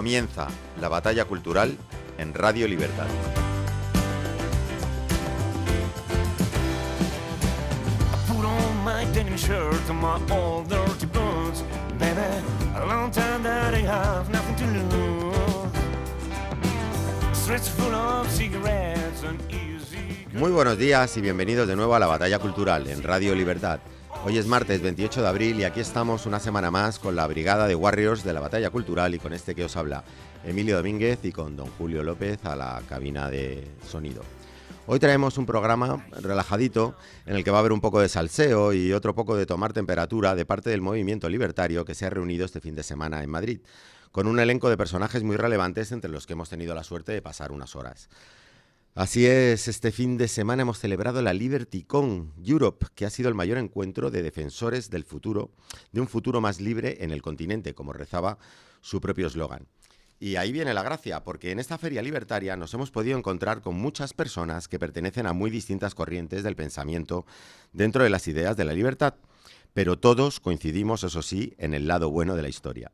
Comienza la batalla cultural en Radio Libertad. Muy buenos días y bienvenidos de nuevo a la batalla cultural en Radio Libertad. Hoy es martes 28 de abril y aquí estamos una semana más con la brigada de Warriors de la batalla cultural y con este que os habla Emilio Domínguez y con don Julio López a la cabina de sonido. Hoy traemos un programa relajadito en el que va a haber un poco de salseo y otro poco de tomar temperatura de parte del movimiento libertario que se ha reunido este fin de semana en Madrid, con un elenco de personajes muy relevantes entre los que hemos tenido la suerte de pasar unas horas. Así es, este fin de semana hemos celebrado la LibertyCon Europe, que ha sido el mayor encuentro de defensores del futuro, de un futuro más libre en el continente, como rezaba su propio eslogan. Y ahí viene la gracia, porque en esta feria libertaria nos hemos podido encontrar con muchas personas que pertenecen a muy distintas corrientes del pensamiento dentro de las ideas de la libertad, pero todos coincidimos, eso sí, en el lado bueno de la historia.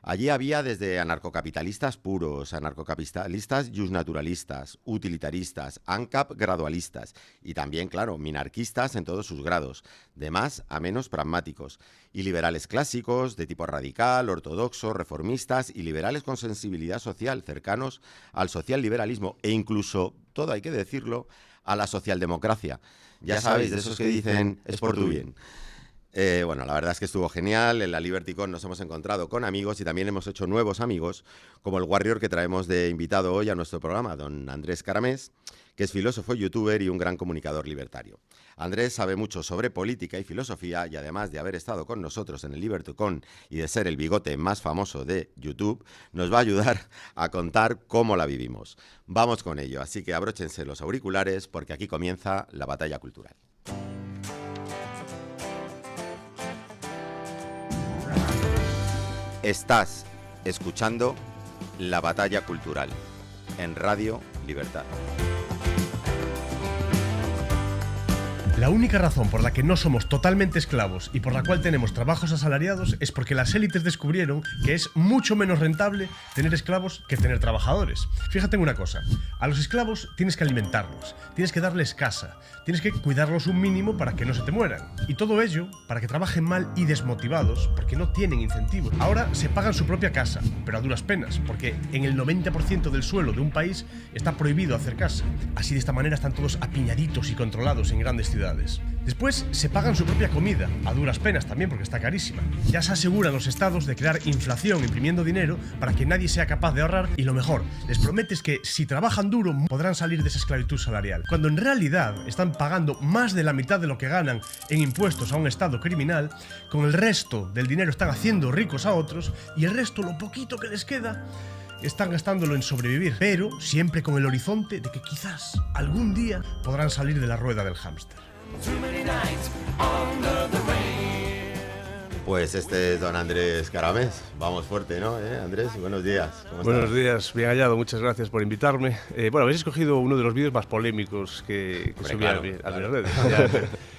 Allí había desde anarcocapitalistas puros, anarcocapitalistas justnaturalistas, utilitaristas, ANCAP gradualistas y también, claro, minarquistas en todos sus grados, de más a menos pragmáticos, y liberales clásicos de tipo radical, ortodoxo, reformistas y liberales con sensibilidad social cercanos al socialliberalismo e incluso, todo hay que decirlo, a la socialdemocracia. Ya sabéis, de esos que dicen es por tu bien. Bueno, la verdad es que estuvo genial. En la LibertyCon nos hemos encontrado con amigos y también hemos hecho nuevos amigos, como el Warrior que traemos de invitado hoy a nuestro programa, don Andrés Caramés, que es filósofo, youtuber y un gran comunicador libertario. Andrés sabe mucho sobre política y filosofía y además de haber estado con nosotros en el LibertyCon y de ser el bigote más famoso de YouTube, nos va a ayudar a contar cómo la vivimos. Vamos con ello, así que abróchense los auriculares porque aquí comienza la batalla cultural. Estás escuchando La Batalla Cultural en Radio Libertad. La única razón por la que no somos totalmente esclavos y por la cual tenemos trabajos asalariados es porque las élites descubrieron que es mucho menos rentable tener esclavos que tener trabajadores. Fíjate en una cosa, a los esclavos tienes que alimentarlos, tienes que darles casa, tienes que cuidarlos un mínimo para que no se te mueran. Y todo ello para que trabajen mal y desmotivados porque no tienen incentivos. Ahora se pagan su propia casa, pero a duras penas, porque en el 90% del suelo de un país está prohibido hacer casa. Así de esta manera están todos apiñaditos y controlados en grandes ciudades. Después se pagan su propia comida, a duras penas también porque está carísima. Ya se aseguran los estados de crear inflación imprimiendo dinero para que nadie sea capaz de ahorrar y lo mejor, les prometes que si trabajan duro podrán salir de esa esclavitud salarial, cuando en realidad están pagando más de la mitad de lo que ganan en impuestos a un estado criminal, con el resto del dinero están haciendo ricos a otros y el resto, lo poquito que les queda, están gastándolo en sobrevivir, pero siempre con el horizonte de que quizás algún día podrán salir de la rueda del hámster. Pues este es don Andrés Caramés. Vamos fuerte, ¿no? Andrés, buenos días. ¿Cómo Buenos estás? días, bien hallado, muchas gracias por invitarme. Bueno, habéis escogido uno de los vídeos más polémicos que subí claro, a mis claro. redes. Ya,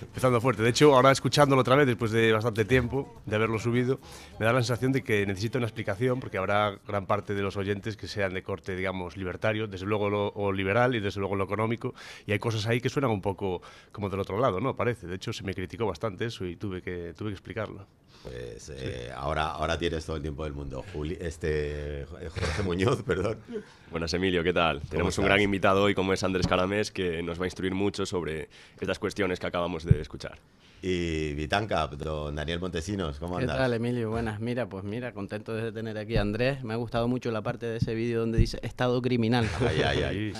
empezando fuerte. De hecho, ahora escuchándolo otra vez, después de bastante tiempo de haberlo subido, me da la sensación de que necesito una explicación, porque habrá gran parte de los oyentes que sean de corte, digamos, libertario, desde luego o liberal y desde luego lo económico, y hay cosas ahí que suenan un poco como del otro lado, ¿no? Parece. De hecho, se me criticó bastante eso y tuve que explicarlo. Pues ahora tienes todo el tiempo del mundo. Jorge Muñoz, perdón. Buenas, Emilio, ¿qué tal? Tenemos un gran invitado hoy como es Andrés Caramés, que nos va a instruir mucho sobre estas cuestiones que acabamos de escuchar. Y Vitancap, don Daniel Montesinos, ¿cómo andas? ¿Qué tal, Emilio? Buenas. Mira, contento de tener aquí a Andrés. Me ha gustado mucho la parte de ese vídeo donde dice estado criminal. Ahí.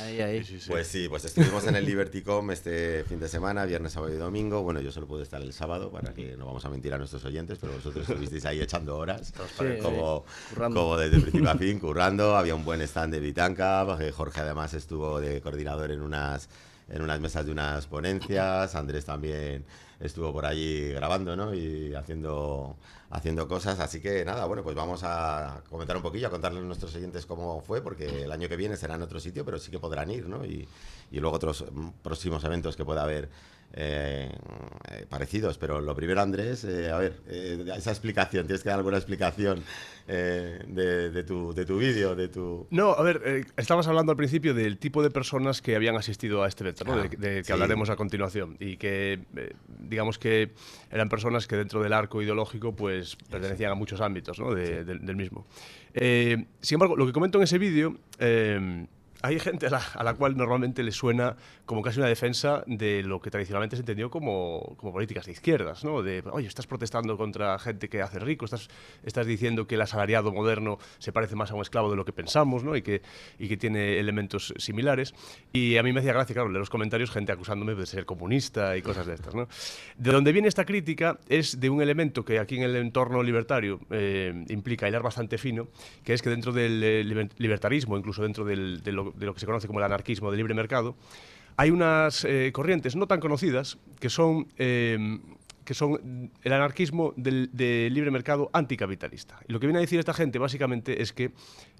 Sí. Pues estuvimos en el LibertyCon este fin de semana, viernes, sábado y domingo. Bueno, yo solo pude estar el sábado, para que no vamos a mentir a nuestros oyentes, pero vosotros estuvisteis ahí echando horas, como desde principio a fin, currando. Había un buen stand de Vitancap. Jorge además estuvo de coordinador en unas mesas de unas ponencias. Andrés también estuvo por allí grabando, ¿no? Y haciendo cosas, así que nada, bueno, pues vamos a comentar un poquillo, a contarles a nuestros oyentes cómo fue, porque el año que viene será en otro sitio, pero sí que podrán ir, ¿no? Y luego otros próximos eventos que pueda haber parecidos. Pero lo primero, Andrés, a ver, esa explicación, ¿tienes que dar alguna explicación de tu vídeo, de tu...? No, a ver, estabas hablando al principio del tipo de personas que habían asistido a este evento, ¿no? De que hablaremos a continuación, y que digamos que eran personas que dentro del arco ideológico pues pertenecían a muchos ámbitos, ¿no? Del mismo. Sin embargo, lo que comento en ese vídeo, hay gente a la cual normalmente le suena como casi una defensa de lo que tradicionalmente se entendió como políticas de izquierdas, ¿no? De, oye, estás protestando contra gente que hace rico, estás diciendo que el asalariado moderno se parece más a un esclavo de lo que pensamos, ¿no? Y que tiene elementos similares. Y a mí me hacía gracia, claro, leer los comentarios, gente acusándome de ser comunista y cosas de estas, ¿no? De donde viene esta crítica es de un elemento que aquí en el entorno libertario implica hilar bastante fino, que es que dentro del libertarismo, incluso dentro de lo que se conoce como el anarquismo del libre mercado, hay unas corrientes no tan conocidas que son el anarquismo del libre mercado anticapitalista. Y lo que viene a decir esta gente básicamente es que,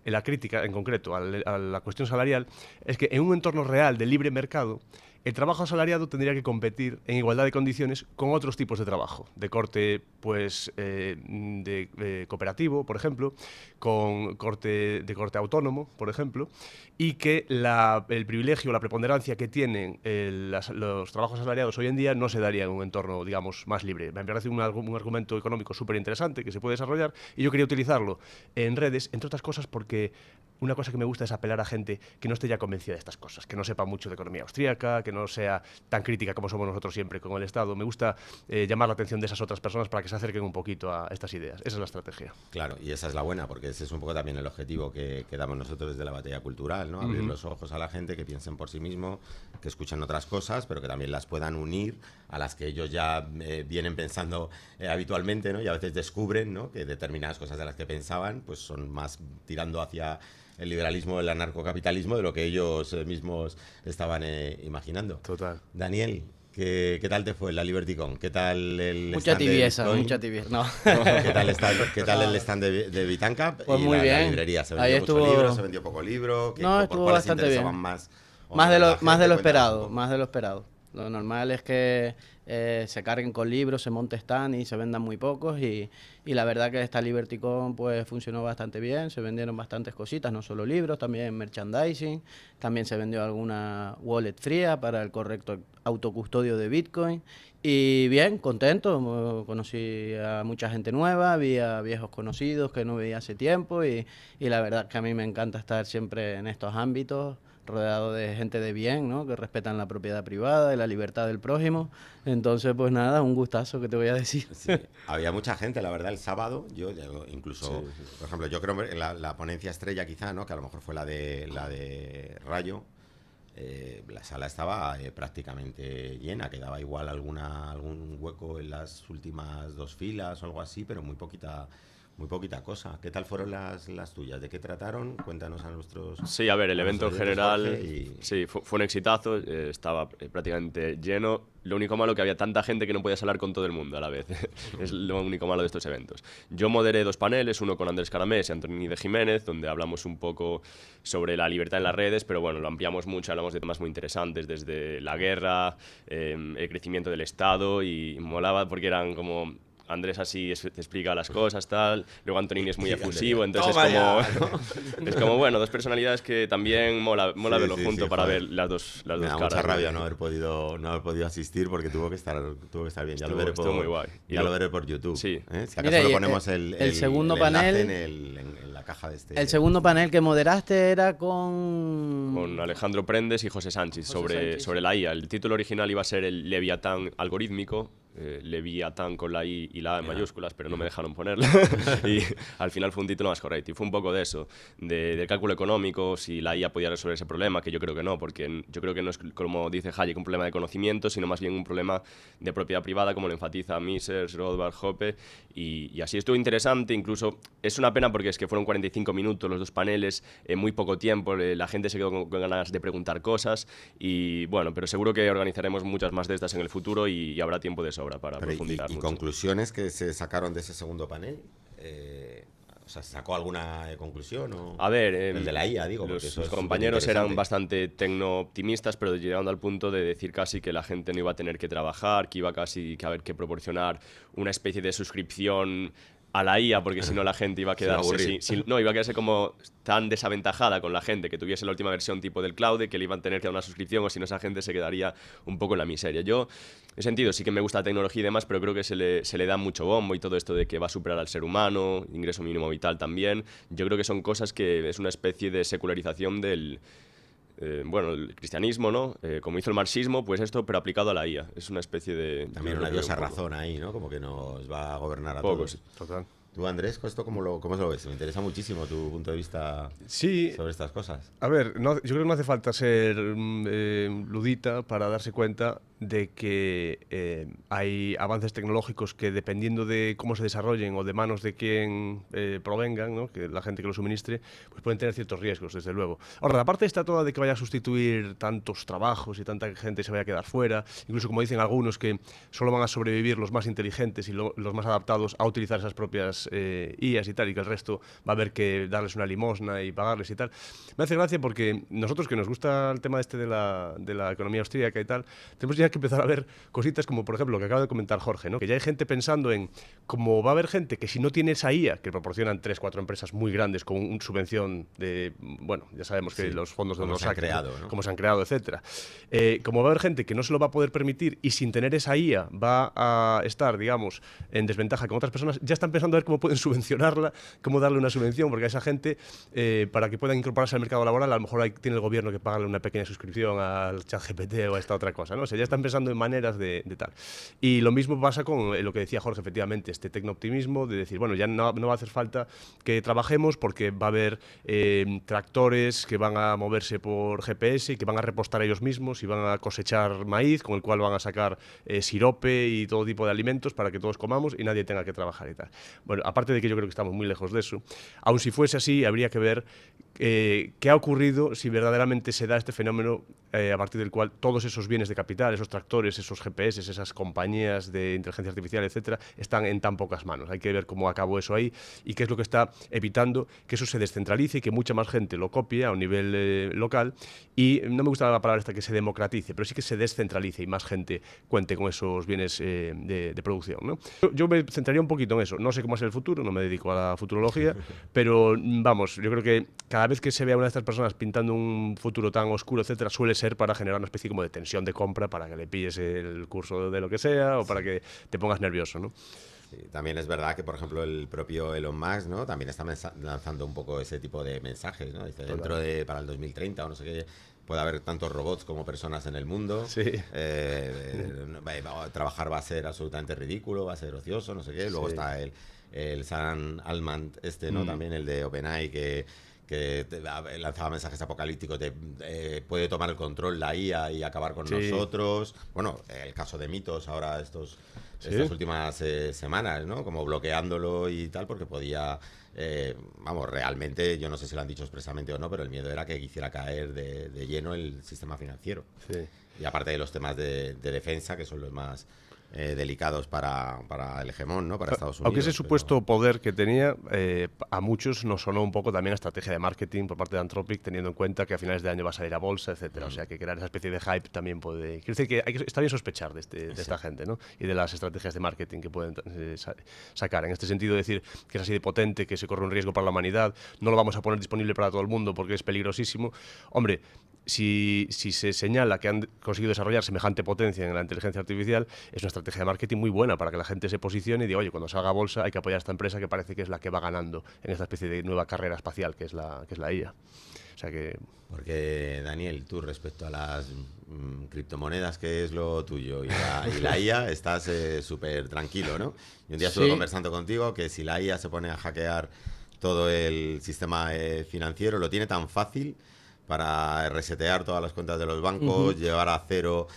en la crítica en concreto a la cuestión salarial, es que en un entorno real de libre mercado, el trabajo asalariado tendría que competir en igualdad de condiciones con otros tipos de trabajo, de corte pues, cooperativo, por ejemplo, con de corte autónomo, por ejemplo, y que el privilegio, la preponderancia que tienen los trabajos asalariados hoy en día no se daría en un entorno, digamos, más libre. Me parece un argumento económico súper interesante que se puede desarrollar, y yo quería utilizarlo en redes, entre otras cosas porque una cosa que me gusta es apelar a gente que no esté ya convencida de estas cosas, que no sepa mucho de economía austríaca, que no sea tan crítica como somos nosotros siempre con el Estado. Me gusta llamar la atención de esas otras personas para que se acerquen un poquito a estas ideas. Esa es la estrategia. Claro, y esa es la buena, porque ese es un poco también el objetivo que damos nosotros desde la Batalla Cultural, ¿no? Abrir los ojos a la gente, que piensen por sí mismo, que escuchen otras cosas, pero que también las puedan unir a las que ellos ya vienen pensando habitualmente, ¿no? Y a veces descubren, ¿no?, que determinadas cosas de las que pensaban pues son más tirando hacia el liberalismo, el anarcocapitalismo, de lo que ellos mismos estaban imaginando. Total. Daniel, ¿qué tal te fue la LibertyCon? ¿Qué tal el mucha stand tibieza, de Bitcoin? mucha tibieza. No. ¿Qué tal el stand de Bitancap? Pues y muy bien. La librería? ¿Se vendió Ahí mucho libro? ¿Se vendió poco libro? No, estuvo ¿Cuáles bastante interesaban bien. más de lo Cuéntanos esperado, un poco. más de lo esperado. Lo normal es que se carguen con libros, se monte stand y se vendan muy pocos, y la verdad que esta LibertyCon pues funcionó bastante bien, se vendieron bastantes cositas, no solo libros, también merchandising, también se vendió alguna wallet fría para el correcto autocustodio de Bitcoin, y bien, contento, conocí a mucha gente nueva, vi a viejos conocidos que no veía hace tiempo, y la verdad que a mí me encanta estar siempre en estos ámbitos, rodeado de gente de bien, ¿no?, que respetan la propiedad privada y la libertad del prójimo. Entonces, pues nada, un gustazo, que te voy a decir. Sí, había mucha gente, la verdad, el sábado. Yo incluso, por ejemplo, yo creo que la ponencia estrella quizá, ¿no?, que a lo mejor fue la de Rayo, la sala estaba prácticamente llena, quedaba igual algún hueco en las últimas dos filas o algo así, pero muy poquita cosa. ¿Qué tal fueron las tuyas? ¿De qué trataron? Cuéntanos a nuestros... Sí, a ver, el evento en general y... sí, fue un exitazo, estaba prácticamente lleno. Lo único malo que había tanta gente que no podías hablar con todo el mundo a la vez. Es lo único malo de estos eventos. Yo moderé dos paneles, uno con Andrés Caramés y Antoni de Jiménez, donde hablamos un poco sobre la libertad en las redes, pero bueno, lo ampliamos mucho, hablamos de temas muy interesantes, desde la guerra, el crecimiento del Estado, y molaba porque eran como... Andrés así te explica las cosas, tal. Luego Antonini es muy efusivo, entonces es como, bueno, dos personalidades que también mola verlo junto para ver las dos caras. Me da mucha rabia no haber podido asistir, porque tuvo que estar bien. Estuvo muy guay. Ya lo veré por YouTube. Sí. Si acaso lo ponemos el segundo panel en la caja de este... El segundo panel que moderaste era con Alejandro Prendes y José Sánchez sobre la IA. El título original iba a ser el Leviatán algorítmico, Leviatán con la I y la A en mayúsculas, pero no me dejaron ponerla. Y al final fue un título más correcto. Y fue un poco de eso, del cálculo económico, si la IA podía resolver ese problema, que yo creo que no, porque yo creo que no es, como dice Hayek, un problema de conocimiento, sino más bien un problema de propiedad privada, como lo enfatiza Mises, Rothbard, Hoppe, y así estuvo interesante. Incluso es una pena porque es que fueron 45 minutos los dos paneles, en muy poco tiempo, la gente se quedó con ganas de preguntar cosas, y bueno, pero seguro que organizaremos muchas más de estas en el futuro y habrá tiempo de sobra. sobra para Pero, profundizar ¿y mucho. conclusiones que se sacaron de ese segundo panel? O sea, ¿se sacó alguna conclusión? O... A ver, el de la IA, digo. Porque los eso es compañeros eran superinteresante. bastante tecno-optimistas, pero llegando al punto de decir casi que la gente no iba a tener que trabajar, que iba casi que haber que proporcionar una especie de suscripción a la IA, porque si no la gente iba a Se iba a quedarse aburrir. no, iba a quedarse como tan desaventajada con la gente que tuviese la última versión tipo del cloud, que le iban a tener que dar una suscripción, o si no esa gente se quedaría un poco en la miseria. Yo, en sentido, sí que me gusta la tecnología y demás, pero creo que se le da mucho bombo y todo esto de que va a superar al ser humano, ingreso mínimo vital también. Yo creo que son cosas que es una especie de secularización del... bueno, el cristianismo, ¿no? Como hizo el marxismo, pues esto, pero aplicado a la IA. Es una especie de... También yo una creo que diosa un poco. razón ahí, ¿no? Como que nos va a gobernar a Poco, todos. sí. Total. Tú, Andrés, ¿esto cómo lo ves? Me interesa muchísimo tu punto de vista Sí, sobre estas cosas. a ver, yo creo que no hace falta ser ludita para darse cuenta de que hay avances tecnológicos que, dependiendo de cómo se desarrollen o de manos de quién provengan, ¿no? Que la gente que lo suministre, pues pueden tener ciertos riesgos, desde luego. Ahora, la parte está toda de que vaya a sustituir tantos trabajos y tanta gente se vaya a quedar fuera, incluso como dicen algunos, que solo van a sobrevivir los más inteligentes y los más adaptados a utilizar esas propias IAs y tal, y que el resto va a haber que darles una limosna y pagarles y tal. Me hace gracia porque nosotros, que nos gusta el tema este de la economía austríaca y tal, tenemos ya que empezar a ver cositas como, por ejemplo, lo que acaba de comentar Jorge, ¿no? Que ya hay gente pensando en cómo va a haber gente que, si no tiene esa IA, que proporcionan 3, 4 empresas muy grandes con una subvención de, bueno, ya sabemos que Sí, los fondos de cómo los se han sacan, creado, ¿no? cómo se han creado, etcétera. Como va a haber gente que no se lo va a poder permitir y sin tener esa IA va a estar, digamos, en desventaja con otras personas, ya están pensando a ver cómo pueden subvencionarla, cómo darle una subvención, porque a esa gente, para que puedan incorporarse al mercado laboral, a lo mejor tiene el gobierno que pagarle una pequeña suscripción al ChatGPT o a esta otra cosa, ¿no? O sea, ya están pensando en maneras de tal. Y lo mismo pasa con lo que decía Jorge, efectivamente, este tecnooptimismo de decir, bueno, ya no va a hacer falta que trabajemos porque va a haber tractores que van a moverse por GPS y que van a repostar ellos mismos y van a cosechar maíz, con el cual van a sacar sirope y todo tipo de alimentos para que todos comamos y nadie tenga que trabajar y tal. Bueno, aparte de que yo creo que estamos muy lejos de eso, aun si fuese así, habría que ver qué ha ocurrido si verdaderamente se da este fenómeno a partir del cual todos esos bienes de capital, esos tractores, esos GPS, esas compañías de inteligencia artificial, etcétera, están en tan pocas manos. Hay que ver cómo acabó eso ahí y qué es lo que está evitando que eso se descentralice y que mucha más gente lo copie a un nivel local. Y no me gusta la palabra esta, que se democratice, pero sí que se descentralice y más gente cuente con esos bienes de producción, ¿no? Yo me centraría un poquito en eso. No sé cómo es el futuro, no me dedico a la futurología, pero vamos, yo creo que cada vez que se vea a una de estas personas pintando un futuro tan oscuro, etcétera, suele ser para generar una especie como de tensión de compra, para que le pilles el curso de lo que sea o para que te pongas nervioso, ¿no? Sí, también es verdad que, por ejemplo, el propio Elon Musk, ¿no? También está lanzando un poco ese tipo de mensajes, ¿no? Dice, para el 2030 o no sé qué, puede haber tantos robots como personas en el mundo. Sí. Trabajar va a ser absolutamente ridículo, va a ser ocioso, no sé qué. Luego está el Sam Altman, ¿no? También el de OpenAI, que lanzaba mensajes apocalípticos de puede tomar el control la IA y acabar con nosotros. Bueno, el caso de Mitos ahora estas últimas semanas, ¿no? Como bloqueándolo y tal, porque podía... vamos, realmente, yo no sé si lo han dicho expresamente o no, pero el miedo era que quisiera caer de lleno el sistema financiero. Sí. Y aparte de los temas de defensa, que son los más delicados para el hegemón, ¿no? Para Estados Unidos. Aunque ese supuesto poder que tenía, a muchos nos sonó un poco también a estrategia de marketing por parte de Anthropic, teniendo en cuenta que a finales de año va a salir a bolsa, etcétera. O sea, que crear esa especie de hype también puede... Quiero decir que está bien sospechar de esta gente, ¿no? Y de las estrategias de marketing que pueden sacar. En este sentido, decir que es así de potente, que se corre un riesgo para la humanidad, no lo vamos a poner disponible para todo el mundo porque es peligrosísimo. Hombre, si se señala que han conseguido desarrollar semejante potencia en la inteligencia artificial, es una estrategia de marketing muy buena para que la gente se posicione y diga, oye, cuando salga a bolsa hay que apoyar a esta empresa que parece que es la que va ganando en esta especie de nueva carrera espacial que es la IA. O sea que... Porque, Daniel, tú respecto a las criptomonedas, que es lo tuyo, y la IA, estás súper tranquilo, ¿no? Y un día estuve conversando contigo que si la IA se pone a hackear todo el sistema financiero, lo tiene tan fácil para resetear todas las cuentas de los bancos, llevar a cero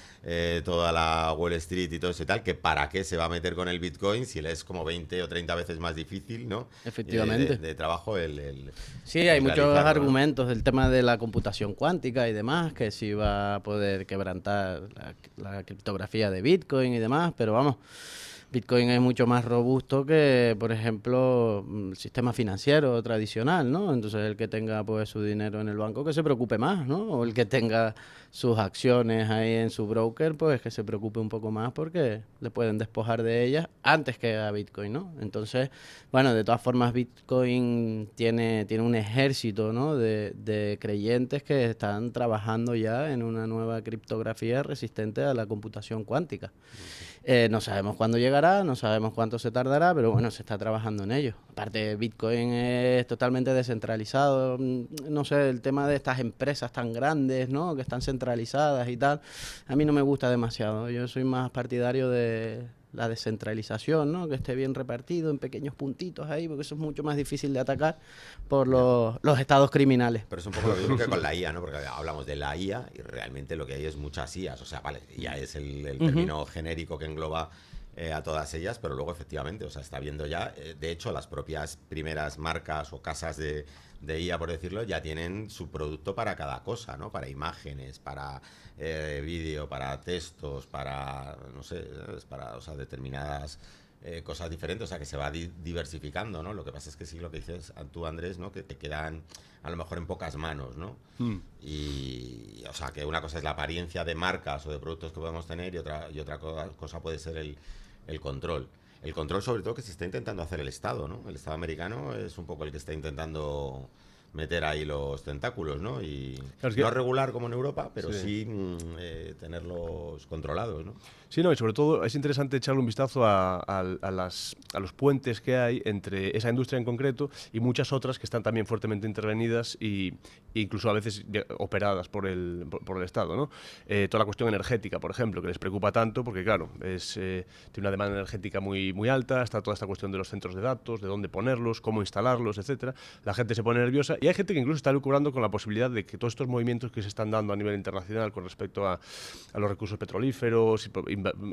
toda la Wall Street y todo eso y tal, que para qué se va a meter con el Bitcoin si le es como 20 o 30 veces más difícil, ¿no? Efectivamente. De trabajo Sí, hay muchos realizarlo, argumentos del tema de la computación cuántica y demás, que sí va a poder quebrantar la criptografía de Bitcoin y demás, pero vamos, Bitcoin es mucho más robusto que, por ejemplo, el sistema financiero tradicional, ¿no? Entonces el que tenga pues su dinero en el banco que se preocupe más, ¿no? O el que tenga sus acciones ahí en su broker, pues que se preocupe un poco más porque le pueden despojar de ellas antes que a Bitcoin, ¿no? Entonces, bueno, de todas formas Bitcoin tiene un ejército, ¿no? de creyentes que están trabajando ya en una nueva criptografía resistente a la computación cuántica. No sabemos cuándo llegará, no sabemos cuánto se tardará, pero bueno, se está trabajando en ello. Aparte, Bitcoin es totalmente descentralizado. No sé, el tema de estas empresas tan grandes, ¿no? Que están centralizadas y tal, a mí no me gusta demasiado. Yo soy más partidario de la descentralización, ¿no? Que esté bien repartido en pequeños puntitos ahí, porque eso es mucho más difícil de atacar por los estados criminales. Pero es un poco lo mismo que con la IA, ¿no? Porque hablamos de la IA y realmente lo que hay es muchas IAs. O sea, vale, IA es el término genérico que engloba a todas ellas, pero luego efectivamente, o sea, está viendo ya, de hecho, las propias primeras marcas o casas de IA, por decirlo, ya tienen su producto para cada cosa, ¿no? Para imágenes, para vídeo, para textos, para, no sé, para, o sea, determinadas cosas diferentes, o sea, que se va diversificando, ¿no? Lo que pasa es que sí, lo que dices tú, Andrés, ¿no? Que te quedan a lo mejor en pocas manos, ¿no? Y, o sea, que una cosa es la apariencia de marcas o de productos que podemos tener y otra cosa puede ser el control. El control, sobre todo, que se está intentando hacer el Estado, ¿no? El Estado americano es un poco el que está intentando meter ahí los tentáculos, ¿no? Y claro, es que no regular como en Europa, pero sí tenerlos controlados, ¿no? Sí, no, y sobre todo es interesante echarle un vistazo a los puentes que hay entre esa industria en concreto y muchas otras que están también fuertemente intervenidas e incluso a veces operadas por el Estado, ¿no? Toda la cuestión energética, por ejemplo, que les preocupa tanto porque, claro, tiene una demanda energética muy, muy alta, está toda esta cuestión de los centros de datos, de dónde ponerlos, cómo instalarlos, etcétera. La gente se pone nerviosa y hay gente que incluso está lucubrando con la posibilidad de que todos estos movimientos que se están dando a nivel internacional con respecto a los recursos petrolíferos,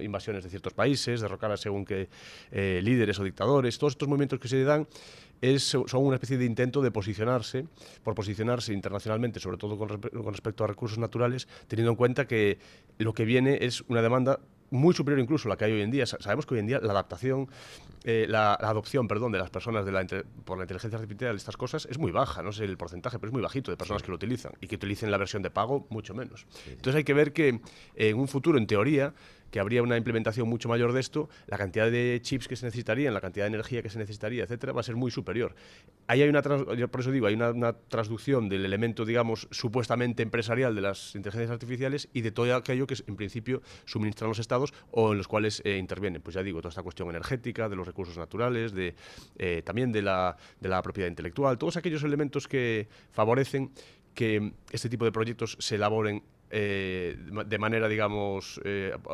invasiones de ciertos países, derrocar a según qué líderes o dictadores, todos estos movimientos que se dan son una especie de intento de posicionarse internacionalmente, sobre todo con respecto a recursos naturales, teniendo en cuenta que lo que viene es una demanda muy superior incluso a la que hay hoy en día. Sabemos que hoy en día la adopción de las personas por la inteligencia artificial, estas cosas, es muy baja, no sé el porcentaje, pero es muy bajito de personas que lo utilizan y que utilicen la versión de pago, mucho menos. Entonces hay que ver que en un futuro, en teoría, que habría una implementación mucho mayor de esto, la cantidad de chips que se necesitarían, la cantidad de energía que se necesitaría, etcétera, va a ser muy superior. Ahí hay por eso digo, hay una transducción del elemento, digamos, supuestamente empresarial de las inteligencias artificiales y de todo aquello que en principio suministran los estados o en los cuales intervienen. Pues ya digo, toda esta cuestión energética, de los recursos naturales, también de la propiedad intelectual, todos aquellos elementos que favorecen que este tipo de proyectos se elaboren de manera, digamos,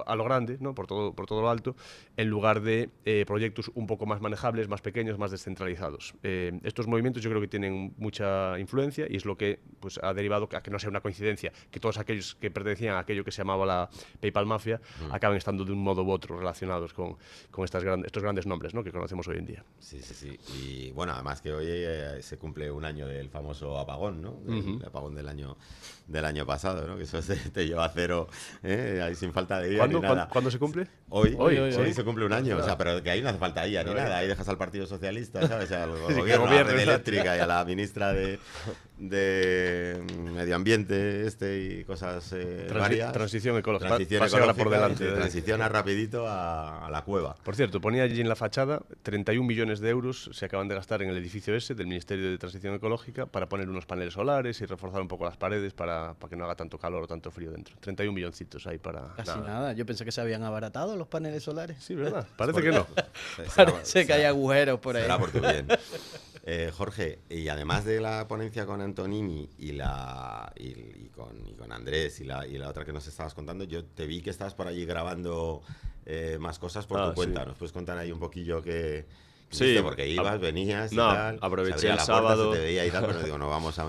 a lo grande, ¿no? por todo lo alto, en lugar de proyectos un poco más manejables, más pequeños, más descentralizados. Estos movimientos yo creo que tienen mucha influencia y es lo que pues, ha derivado a que no sea una coincidencia que todos aquellos que pertenecían a aquello que se llamaba la PayPal Mafia acaben estando de un modo u otro relacionados con estos grandes nombres, ¿no? que conocemos hoy en día. Sí. Y bueno, además que hoy se cumple un año del famoso apagón, ¿no? El apagón del año pasado, ¿no? Que eso te lleva a cero, ahí sin falta de IA ni nada. ¿Cuándo se cumple? Hoy se cumple un año, o sea, pero que ahí no hace falta IA ni nada, ahí dejas al Partido Socialista, ¿sabes? Al gobierno, a la red eléctrica y a la ministra de Medio Ambiente y cosas varias. Transición ecológica. Por delante. Transiciona rapidito a la cueva. Por cierto, ponía allí en la fachada 31 millones de euros se acaban de gastar en el edificio ese del Ministerio de Transición Ecológica para poner unos paneles solares y reforzar un poco las paredes para que no haga tanto calor o tanto frío dentro. 31 milloncitos ahí para... Casi nada. Yo pensé que se habían abaratado los paneles solares. Sí, ¿verdad? Parece que no. Parece que hay agujeros por ahí. Será por tu bien. Jorge, y además de la ponencia con Antonini y con Andrés y la otra que nos estabas contando, yo te vi que estabas por allí grabando más cosas por tu cuenta. Sí. ¿Nos puedes contar ahí un poquillo qué Sí, ¿Viste? Porque ibas, venías y no, tal. aproveché se abría el la puerta, sábado. se te veía y tal, pero digo, no vamos a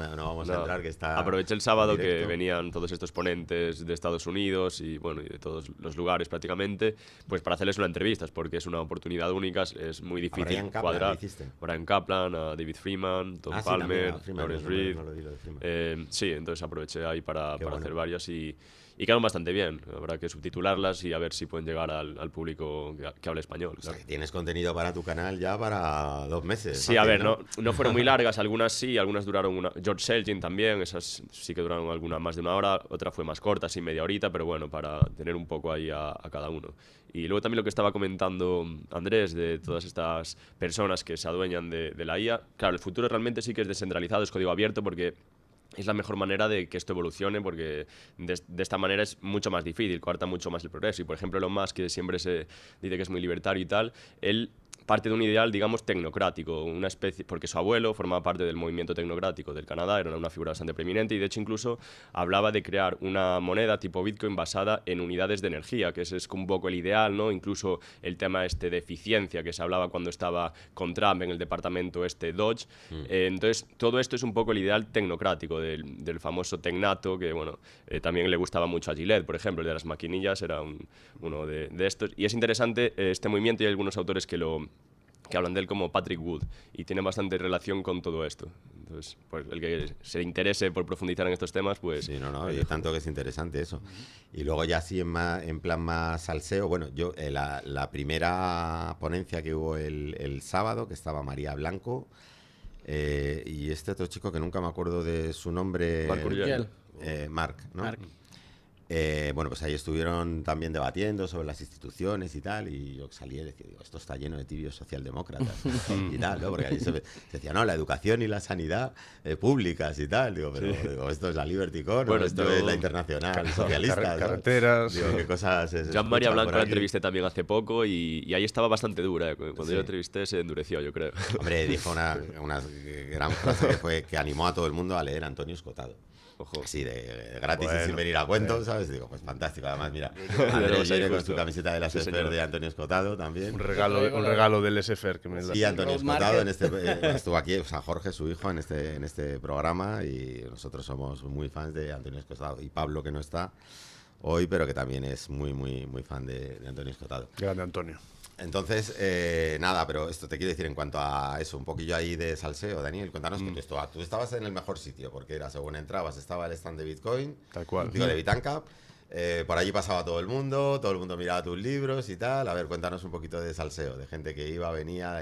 entrar, que está Aproveché el sábado en que directo. venían todos estos ponentes de Estados Unidos y bueno, y de todos los lugares prácticamente, pues para hacerles una entrevista, porque es una oportunidad única, es muy difícil Brian Kaplan cuadrar. lo hiciste. Brian Kaplan, a David Freeman, Tom Ah, sí, Palmer, también, a Freeman, Lawrence no lo Reed. no lo vi, lo de Freeman. Sí, entonces aproveché ahí para Qué bueno. hacer varias y quedaron bastante bien. Habrá que subtitularlas y a ver si pueden llegar al público que habla español. O sea, Claro. que tienes contenido para tu canal ya para 2 meses. Sí, a fácil, ver, no fueron muy largas, algunas sí, algunas duraron una. George Selgin también, esas sí que duraron alguna más de 1 hora, otra fue más corta, así media horita, pero bueno, para tener un poco ahí a cada uno. Y luego también lo que estaba comentando Andrés, de todas estas personas que se adueñan de la IA. Claro, el futuro realmente sí que es descentralizado, es código abierto, porque es la mejor manera de que esto evolucione, porque de esta manera es mucho más difícil, coarta mucho más el progreso. Y por ejemplo, Elon Musk, que siempre se dice que es muy libertario y tal, él parte de un ideal, digamos, tecnocrático, una especie, porque su abuelo formaba parte del movimiento tecnocrático del Canadá, era una figura bastante preeminente y de hecho incluso hablaba de crear una moneda tipo Bitcoin basada en unidades de energía, que ese es un poco el ideal, ¿no? Incluso el tema este de eficiencia que se hablaba cuando estaba con Trump en el departamento este Dodge. Entonces, todo esto es un poco el ideal tecnocrático del famoso tecnato, que bueno, también le gustaba mucho a Gillette, por ejemplo, el de las maquinillas era uno de estos. Y es interesante este movimiento y hay algunos autores que hablan de él como Patrick Wood y tiene bastante relación con todo esto. Entonces, pues el que se interese por profundizar en estos temas, pues... Sí, no, y tanto que es interesante eso. Y luego ya así en plan más salseo, bueno, yo la primera ponencia que hubo el sábado, que estaba María Blanco, y este otro chico que nunca me acuerdo de su nombre... Marc Urgell. Marc, ¿no? Marc. Bueno, pues ahí estuvieron también debatiendo sobre las instituciones y tal, y yo salí y decía, digo, esto está lleno de tibios socialdemócratas y tal, ¿no? Porque allí se decía, no, la educación y la sanidad públicas y tal, digo, pero digo, esto es la Liberty Corps, Bueno, esto es la Internacional Socialista, ¿sabes? carreteras. Digo, qué cosas se Jean María escuchan Blanco por la aquí. entrevisté también hace poco y ahí estaba bastante dura. Cuando Sí. yo la entrevisté se endureció, yo creo. Hombre, dijo una gran frase que fue que animó a todo el mundo a leer a Antonio Escotado. Ojo. Así de gratis y Bueno, sin venir a cuento, ¿sabes? Digo, pues fantástico. Además, mira, Tenemos Andrés ahí viene con justo. su camiseta de la Sí, SFR señor. de Antonio Escotado también. Un regalo del SFR que me Sí, Antonio Road Escotado Market. estuvo aquí, o sea, Jorge, su hijo, en este programa y nosotros somos muy fans de Antonio Escotado. Y Pablo, que no está hoy, pero que también es muy fan de Antonio Escotado. Grande Antonio. Entonces, nada, pero esto te quiero decir en cuanto a eso, un poquillo ahí de salseo, Daniel, cuéntanos que tú estabas en el mejor sitio, porque era, según entrabas, estaba el stand de Bitcoin, Tal cual. digo, de Bitancap, por allí pasaba todo el mundo miraba tus libros y tal. A ver, cuéntanos un poquito de salseo, de gente que iba, venía,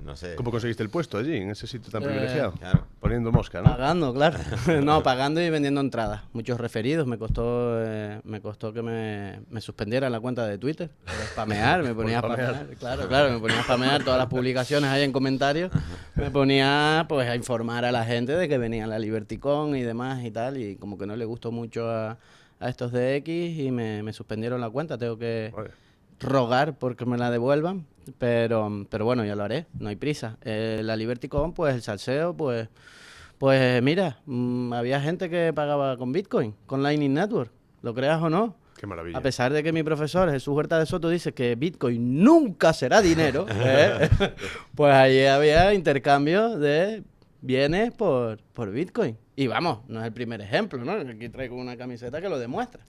no sé. ¿Cómo conseguiste el puesto allí, en ese sitio tan privilegiado? Claro. Poniendo mosca, ¿no? Pagando, claro. No, pagando y vendiendo entradas. Muchos referidos. Me costó que me suspendieran la cuenta de Twitter. Por spamear, me ponía a spamear. Claro, me ponía a spamear todas las publicaciones ahí en comentarios. Me ponía pues a informar a la gente de que venía la LibertyCon y demás y tal. Y como que no le gustó mucho a estos de X y me suspendieron la cuenta. Tengo que Vale. rogar porque me la devuelvan, pero bueno, ya lo haré, no hay prisa. La LibertyCon, pues el salseo, pues mira, había gente que pagaba con Bitcoin, con Lightning Network, lo creas o no. Qué maravilla. A pesar de que mi profesor Jesús Huerta de Soto dice que Bitcoin nunca será dinero, pues allí había intercambio de bienes por Bitcoin. Y vamos, no es el primer ejemplo, ¿no? Aquí traigo una camiseta que lo demuestra.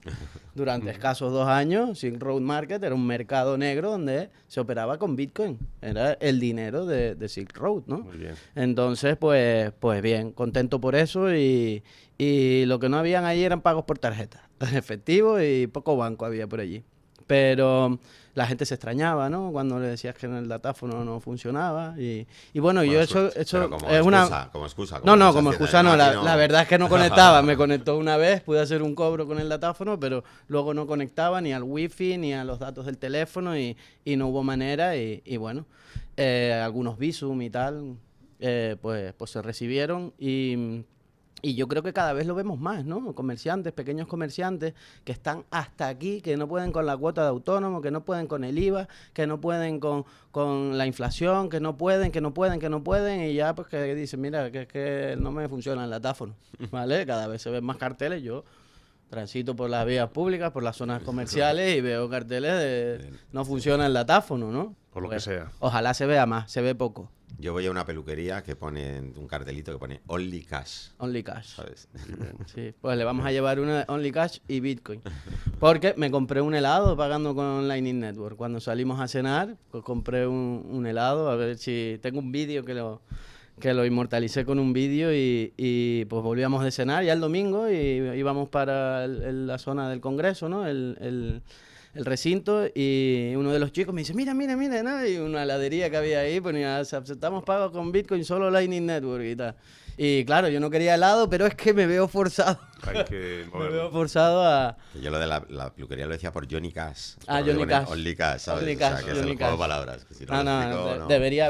Durante escasos 2 años, Silk Road Market era un mercado negro donde se operaba con Bitcoin. Era el dinero de Silk Road, ¿no? Muy bien. Entonces, pues bien, contento por eso y lo que no habían ahí eran pagos por tarjeta, efectivo y poco banco había por allí. Pero la gente se extrañaba, ¿no? Cuando le decías que en el datáfono no funcionaba y bueno, yo eso Pero como es excusa, una... como excusa. No, excusa como que excusa no, aquí la verdad es que no conectaba, me conectó una vez, pude hacer un cobro con el datáfono, pero luego no conectaba ni al wifi ni a los datos del teléfono y no hubo manera y bueno, algunos Bizum y tal, pues se recibieron y yo creo que cada vez lo vemos más, ¿no? Comerciantes, pequeños comerciantes que están hasta aquí, que no pueden con la cuota de autónomo, que no pueden con el IVA, que no pueden con la inflación, que no pueden, y ya pues que dicen, mira, que es que no me funciona el datáfono, ¿vale? Cada vez se ven más carteles, yo Transito por las vías públicas, por las zonas comerciales y veo carteles de no funciona el datáfono, ¿no? Por lo que sea. Ojalá se vea más, se ve poco. Yo voy a una peluquería que pone un cartelito que pone Only Cash, Only cash. ¿sabes? Sí, pues le vamos a llevar una Only Cash y Bitcoin. Porque me compré un helado pagando con Lightning Network. Cuando salimos a cenar, pues compré un helado. A ver si tengo un vídeo que lo inmortalicé con un vídeo y pues volvíamos de cenar ya el domingo y íbamos para la zona del Congreso, ¿no? El recinto, y uno de los chicos me dice, mira, ¿no? Y una heladería que había ahí ponía, aceptamos pagos con Bitcoin, solo Lightning Network y tal. Y claro, yo no quería helado, pero es que me veo forzado. Hay que Me veo moverlo. forzado a... Yo lo de la peluquería lo decía por Johnny Cash. Ah, Porque Johnny pone Cash. Only Cash, ¿sabes? Only O sea, Cash, que es el Johnny juego de Cash. palabras. Que si no No, lo no, explico, no. debería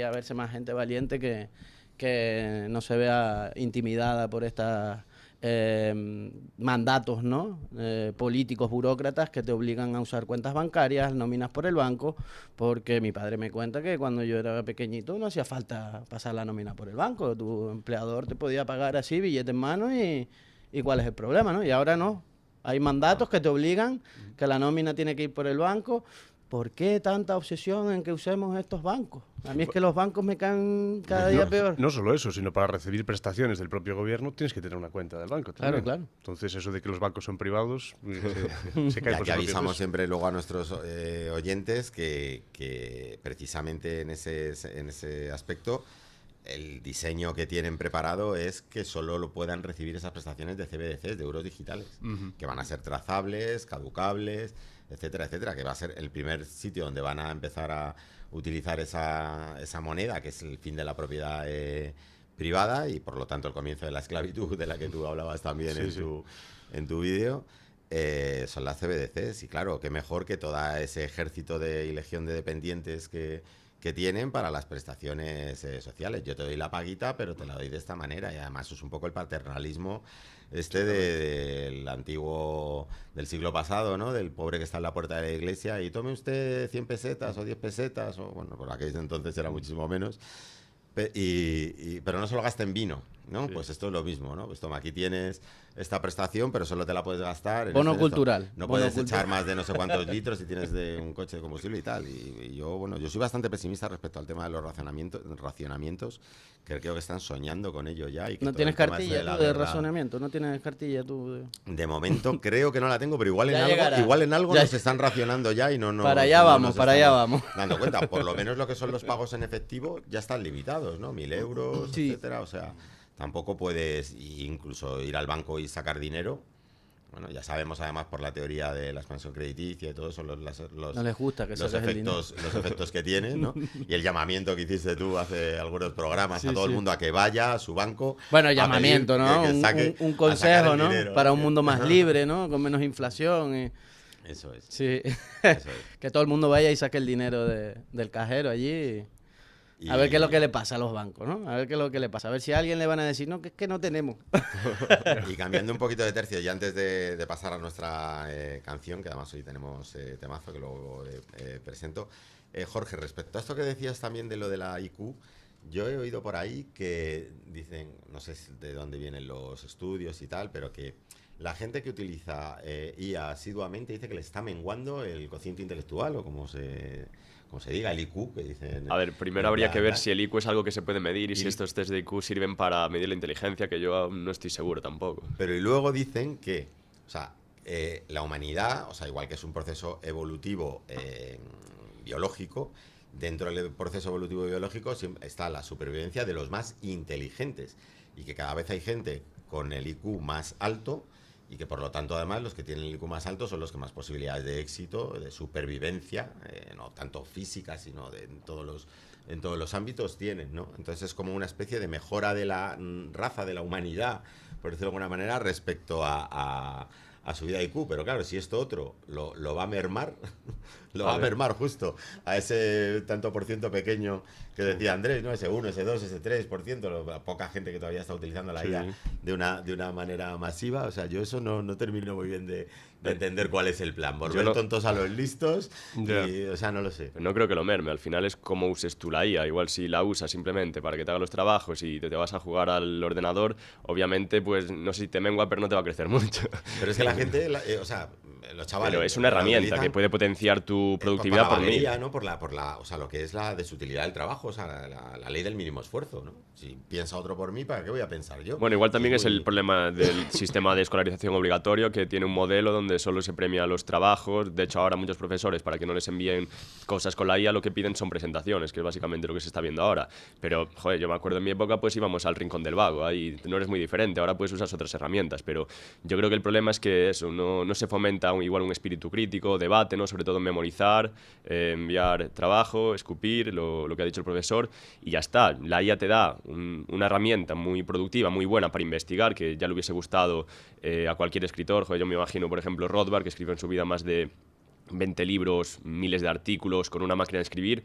haberse más gente valiente que no se vea intimidada por estas mandatos, ¿no? Políticos, burócratas que te obligan a usar cuentas bancarias, nóminas por el banco, porque mi padre me cuenta que cuando yo era pequeñito no hacía falta pasar la nómina por el banco, tu empleador te podía pagar así, billete en mano y ¿cuál es el problema, no? Y ahora no, hay mandatos que te obligan que la nómina tiene que ir por el banco. ¿Por qué tanta obsesión en que usemos estos bancos? A mí es que los bancos me caen cada día peor. No solo eso, sino para recibir prestaciones del propio gobierno tienes que tener una cuenta del banco también. Claro. Entonces eso de que los bancos son privados se Y cae por aquí su propio avisamos peso. siempre luego a nuestros oyentes que precisamente en ese aspecto el diseño que tienen preparado es que solo lo puedan recibir esas prestaciones de CBDCs, de euros digitales, que van a ser trazables, caducables, etcétera, etcétera, que va a ser el primer sitio donde van a empezar a utilizar esa moneda, que es el fin de la propiedad privada y por lo tanto el comienzo de la esclavitud de la que tú hablabas también en tu vídeo. Son las CBDCs y claro, qué mejor que todo ese ejército y legión de dependientes que tienen para las prestaciones sociales. Yo te doy la paguita, pero te la doy de esta manera y además es un poco el paternalismo del antiguo, del siglo pasado, ¿no? Del pobre que está en la puerta de la iglesia y tome usted 100 pesetas o 10 pesetas, o bueno, por aquel entonces era muchísimo menos. Pero no se lo gasta en vino, ¿no? Sí. Pues esto es lo mismo, ¿no? Pues toma, aquí tienes esta prestación, pero solo te la puedes gastar en bono cultural. No puedes echar más de no sé cuántos litros si tienes de un coche de combustible y tal. Y yo, bueno, yo soy bastante pesimista respecto al tema de los racionamientos, que creo que están soñando con ello ya. Y que ¿No tienes cartilla tú de racionamiento? ¿No tienes cartilla tú? De momento creo que no la tengo, pero igual en algo nos están racionando ya y no para allá vamos, dando cuenta. Por lo menos lo que son los pagos en efectivo ya están limitados, ¿no? 1.000 euros, sí, etcétera, o sea... Tampoco puedes incluso ir al banco y sacar dinero. Bueno, ya sabemos además por la teoría de la expansión crediticia y todo eso, no les gusta que los efectos que tienen, ¿no? Y el llamamiento que hiciste tú hace algugros programas a todo el mundo a que vaya a su banco. Bueno, llamamiento, ¿no? Un consejo, ¿no? Para un mundo más libre, ¿no? Con menos inflación. Eso es. Sí. Eso es. Que todo el mundo vaya y saque el dinero del cajero allí. A ver qué es lo que le pasa a los bancos, ¿no? A ver qué es lo que le pasa. A ver si a alguien le van a decir, no, que es que no tenemos. Y cambiando un poquito de tercio, y antes de pasar a nuestra canción, que además hoy tenemos temazo que luego presento. Jorge, respecto a esto que decías también de lo de la IQ, yo he oído por ahí que dicen, no sé de dónde vienen los estudios y tal, pero que la gente que utiliza IA asiduamente dice que le está menguando el cociente intelectual o como se diga, el IQ, que dicen... A ver, primero habría que ver si el IQ es algo que se puede medir y si estos test de IQ sirven para medir la inteligencia, que yo aún no estoy seguro tampoco. Pero y luego dicen que, o sea, la humanidad, o sea, igual que es un proceso evolutivo biológico, dentro del proceso evolutivo biológico está la supervivencia de los más inteligentes y que cada vez hay gente con el IQ más alto y que por lo tanto además los que tienen el IQ más alto son los que más posibilidades de éxito, de supervivencia, no tanto física, sino en todos los ámbitos tienen, ¿no? Entonces es como una especie de mejora de la raza, de la humanidad, por decirlo de alguna manera, respecto a a su vida IQ, pero claro, si esto otro lo va a mermar, lo va a mermar justo a ese tanto por ciento pequeño que decía Andrés, ¿no? Ese 1, ese 2, ese 3%, la poca gente que todavía está utilizando la IA de una manera masiva. O sea, yo eso no termino muy bien de entender cuál es el plan. Volver tontos a los listos y, o sea, no lo sé. No creo que lo merme, al final es cómo uses tú la IA. Igual si la usas simplemente para que te haga los trabajos y te vas a jugar al ordenador, obviamente, pues no sé si te mengua, pero no te va a crecer mucho. Pero es que la gente, o sea, los chavales... Pero es una herramienta que puede potenciar tu productividad por mí. ¿No? Por la, o sea, lo que es la desutilidad del trabajo, o sea, la ley del mínimo esfuerzo, ¿no? Si piensa otro por mí, ¿para qué voy a pensar yo? Bueno, igual también es el problema del sistema de escolarización obligatorio, que tiene un modelo donde solo se premia los trabajos. De hecho, ahora muchos profesores, para que no les envíen cosas con la IA, lo que piden son presentaciones, que es básicamente lo que se está viendo ahora. Pero, joder, yo me acuerdo en mi época, pues íbamos al rincón del vago, ahí no eres muy diferente, ahora puedes usar otras herramientas, pero yo creo que el problema es que eso, no se fomenta igual un espíritu crítico, debate, ¿no? Sobre todo memorizar, enviar trabajo, escupir lo que ha dicho el profesor y ya está. La IA te da una herramienta muy productiva, muy buena para investigar, que ya le hubiese gustado a cualquier escritor. Joder, yo me imagino, por ejemplo, Rothbard, que escribió en su vida más de 20 libros, miles de artículos con una máquina de escribir,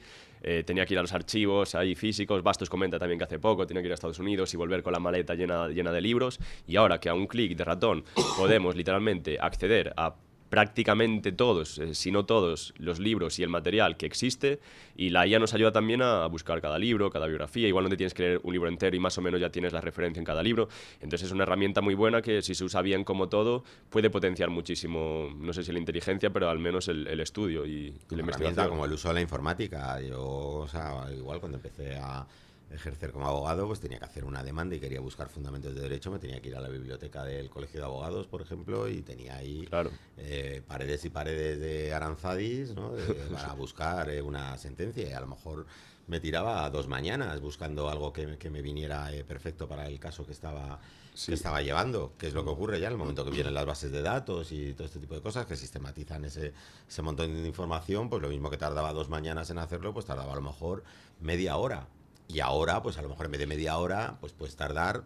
tenía que ir a los archivos ahí físicos. Bastos comenta también que hace poco tenía que ir a Estados Unidos y volver con la maleta llena de libros, y ahora que a un clic de ratón podemos literalmente acceder a prácticamente todos, si no todos, los libros y el material que existe, y la IA nos ayuda también a buscar cada libro, cada biografía. Igual no te tienes que leer un libro entero y más o menos ya tienes la referencia en cada libro. Entonces es una herramienta muy buena que, si se usa bien, como todo, puede potenciar muchísimo, no sé si la inteligencia, pero al menos el estudio y la investigación. Como el uso de la informática. Yo, o sea, igual cuando empecé a ejercer como abogado, pues tenía que hacer una demanda y quería buscar fundamentos de derecho, me tenía que ir a la biblioteca del Colegio de Abogados, por ejemplo, y tenía ahí paredes y paredes de Aranzadis, ¿no? Para buscar una sentencia, y a lo mejor me tiraba 2 mañanas buscando algo que me viniera perfecto para el caso que estaba llevando, que es lo que ocurre ya en el momento que vienen las bases de datos y todo este tipo de cosas que sistematizan ese montón de información. Pues lo mismo que tardaba 2 mañanas en hacerlo, pues tardaba a lo mejor media hora. Y ahora, pues a lo mejor en vez de media hora, pues puedes tardar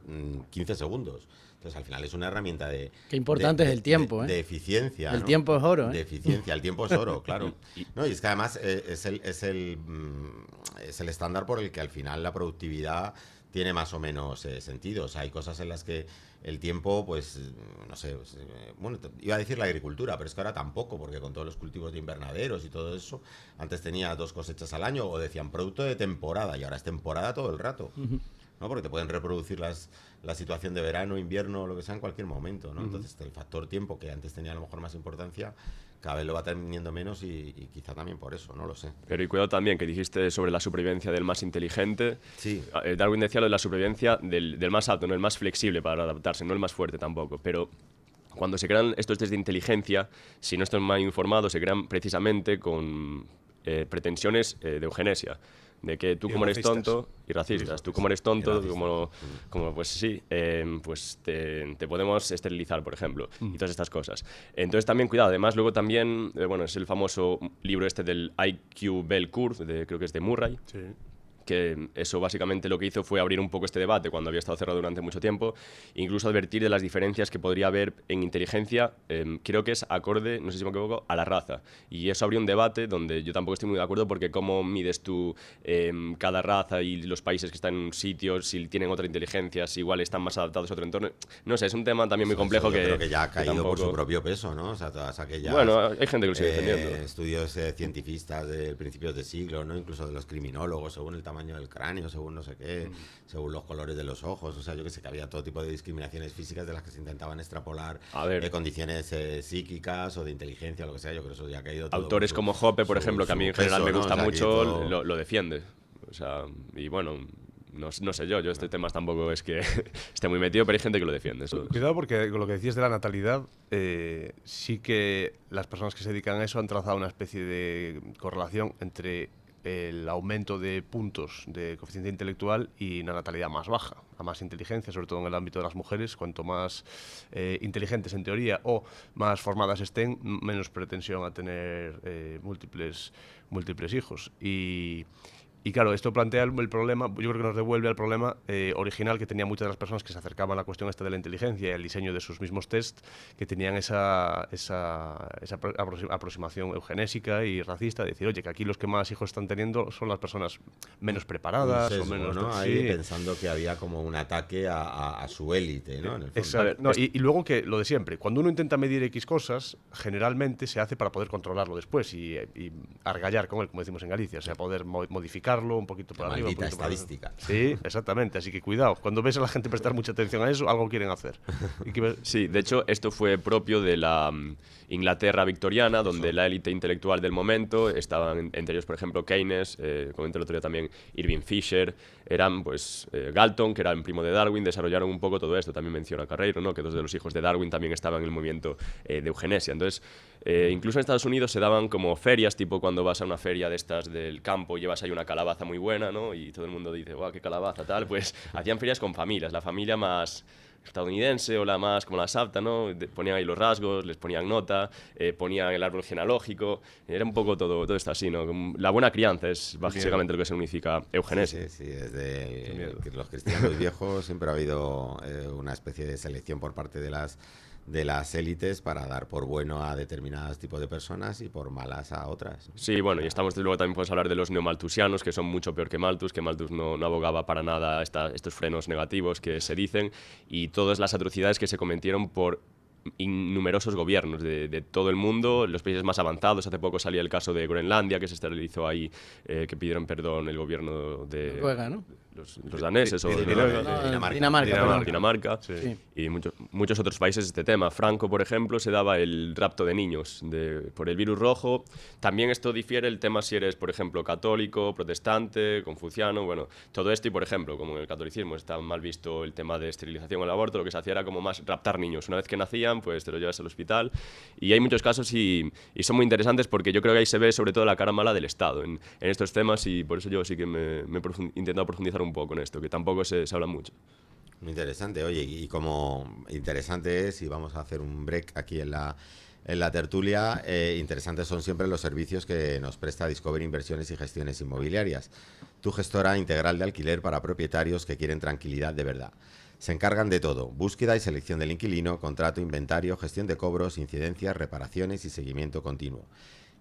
15 segundos. Entonces, al final es una herramienta de... Qué importante es el tiempo, de eficiencia. El tiempo es oro, De eficiencia, el tiempo es oro, claro. No, y es que además es el estándar por el que al final la productividad tiene más o menos sentido. O sea, hay cosas en las que el tiempo, pues, no sé, bueno, iba a decir la agricultura, pero es que ahora tampoco, porque con todos los cultivos de invernaderos y todo eso, antes tenía 2 cosechas al año, o decían producto de temporada, y ahora es temporada todo el rato, ¿no? Porque te pueden reproducir la situación de verano, invierno, lo que sea, en cualquier momento, ¿no? Entonces, el factor tiempo, que antes tenía a lo mejor más importancia, cada vez lo va teniendo menos, y quizá también por eso, no lo sé. Pero y cuidado también, que dijiste sobre la supervivencia del más inteligente. Sí. Darwin decía lo de la supervivencia del más alto, no el más flexible para adaptarse, no el más fuerte tampoco. Pero cuando se crean estos test de inteligencia, si no están mal informados, se crean precisamente con pretensiones de eugenesia. De que tú, como eres tonto, y racistas, tú como eres tonto, como pues sí, pues te podemos esterilizar, por ejemplo, y todas estas cosas. Entonces también cuidado. Además, luego también, bueno, es el famoso libro este del IQ Bell Curve, creo que es de Murray. Sí. Que eso básicamente lo que hizo fue abrir un poco este debate cuando había estado cerrado durante mucho tiempo, incluso advertir de las diferencias que podría haber en inteligencia, creo que es acorde, no sé si me equivoco, a la raza. Y eso abrió un debate donde yo tampoco estoy muy de acuerdo, porque cómo mides tú cada raza y los países que están en un sitio, si tienen otra inteligencia, si igual están más adaptados a otro entorno. No sé, es un tema también muy complejo. Yo creo que ya ha caído por su propio peso, ¿no? O sea, todas aquellas... Bueno, hay gente que lo sigue defendiendo. Estudios cientifistas de principios de siglo, ¿no? Incluso de los criminólogos, según el tamaño del cráneo, según no sé qué, según los colores de los ojos. O sea, yo que sé, que había todo tipo de discriminaciones físicas de las que se intentaban extrapolar de condiciones psíquicas o de inteligencia o lo que sea. Yo creo que eso ya ha caído todo. Autores como Hoppe, por ejemplo, que a mí en general me gusta mucho, todo... lo defiende. O sea, y bueno... No sé yo este tema tampoco es que esté muy metido, pero hay gente que lo defiende. Eso. Cuidado, porque con lo que decías de la natalidad, sí que las personas que se dedican a eso han trazado una especie de correlación entre el aumento de puntos de coeficiente intelectual y una natalidad más baja, a más inteligencia, sobre todo en el ámbito de las mujeres. Cuanto más inteligentes en teoría o más formadas estén, menos pretensión a tener múltiples hijos. Y claro, esto plantea el problema, yo creo que nos devuelve al problema original que tenían muchas de las personas que se acercaban a la cuestión esta de la inteligencia y el diseño de sus mismos test, que tenían esa aproximación eugenésica y racista, de decir, oye, que aquí los que más hijos están teniendo son las personas menos preparadas, Sesgo, o menos... ¿no? Sí. Ahí pensando que había como un ataque a su élite, ¿no? En el fondo. Exacto. No, y luego que lo de siempre, cuando uno intenta medir X cosas, generalmente se hace para poder controlarlo después y argallar con él, como decimos en Galicia, o sea, poder modificarlo un poquito por La arriba. maldita estadística. Sí, exactamente. Así que cuidado, cuando ves a la gente prestar mucha atención a eso, algo quieren hacer. Sí, de hecho, esto fue propio de la Inglaterra victoriana, donde la élite intelectual del momento, estaban entre ellos, por ejemplo, Keynes, comenté el otro día también, Irving Fisher, eran pues Galton, que era el primo de Darwin, desarrollaron un poco todo esto. También menciona Carreiro, ¿no? Que dos de los hijos de Darwin también estaban en el movimiento de eugenesia. Entonces, incluso en Estados Unidos se daban como ferias, tipo cuando vas a una feria de estas del campo y llevas ahí una calabaza muy buena, ¿no? Y todo el mundo dice, guau, qué calabaza, tal. Pues hacían ferias con familias, la familia más estadounidense o la más como la SAPTA, ¿no? Ponían ahí los rasgos, les ponían nota, ponían el árbol genealógico, era un poco todo esto así, ¿no? La buena crianza es básicamente lo que significa eugenesia. Sí, desde los cristianos viejos siempre ha habido una especie de selección por parte de las élites para dar por bueno a determinados tipos de personas y por malas a otras, ¿no? Sí, bueno, y estamos, desde luego, también podemos hablar de los neomalthusianos, que son mucho peor que Malthus no abogaba para nada estos frenos negativos que se dicen, y todas las atrocidades que se cometieron por numerosos gobiernos de todo el mundo, los países más avanzados. Hace poco salía el caso de Groenlandia, que se esterilizó ahí, que pidieron perdón el gobierno de Noruega, ¿no? los daneses o de Dinamarca. Sí. Y muchos otros países este tema. Franco, por ejemplo, se daba el rapto de niños por el virus rojo. También esto difiere el tema si eres, por ejemplo, católico, protestante, confuciano, bueno, todo esto. Y, por ejemplo, como en el catolicismo está mal visto el tema de esterilización o el aborto, lo que se hacía era como más raptar niños. Una vez que nacían, pues te los llevas al hospital. Y hay muchos casos y son muy interesantes, porque yo creo que ahí se ve sobre todo la cara mala del Estado en estos temas, y por eso yo sí que me he intentado profundizar un poco en esto, que tampoco se habla mucho. Muy interesante, oye, y como interesante es, y vamos a hacer un break aquí en la tertulia, interesantes son siempre los servicios que nos presta Discover Inversiones y Gestiones Inmobiliarias, tu gestora integral de alquiler para propietarios que quieren tranquilidad de verdad. Se encargan de todo: búsqueda y selección del inquilino, contrato, inventario, gestión de cobros, incidencias, reparaciones y seguimiento continuo.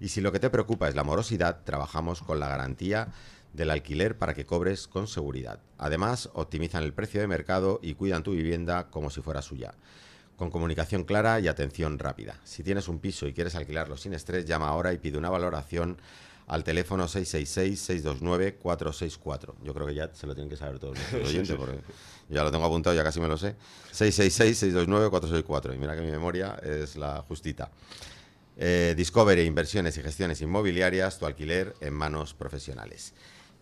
Y si lo que te preocupa es la morosidad, trabajamos con la garantía del alquiler para que cobres con seguridad. Además, optimizan el precio de mercado y cuidan tu vivienda como si fuera suya, con comunicación clara y atención rápida. Si tienes un piso y quieres alquilarlo sin estrés, llama ahora y pide una valoración al teléfono 666-629-464. Yo creo que ya se lo tienen que saber todos los oyentes, porque ya lo tengo apuntado, ya casi me lo sé. 666-629-464. Y mira que mi memoria es la justita. Discover Inversiones y Gestiones Inmobiliarias, tu alquiler en manos profesionales.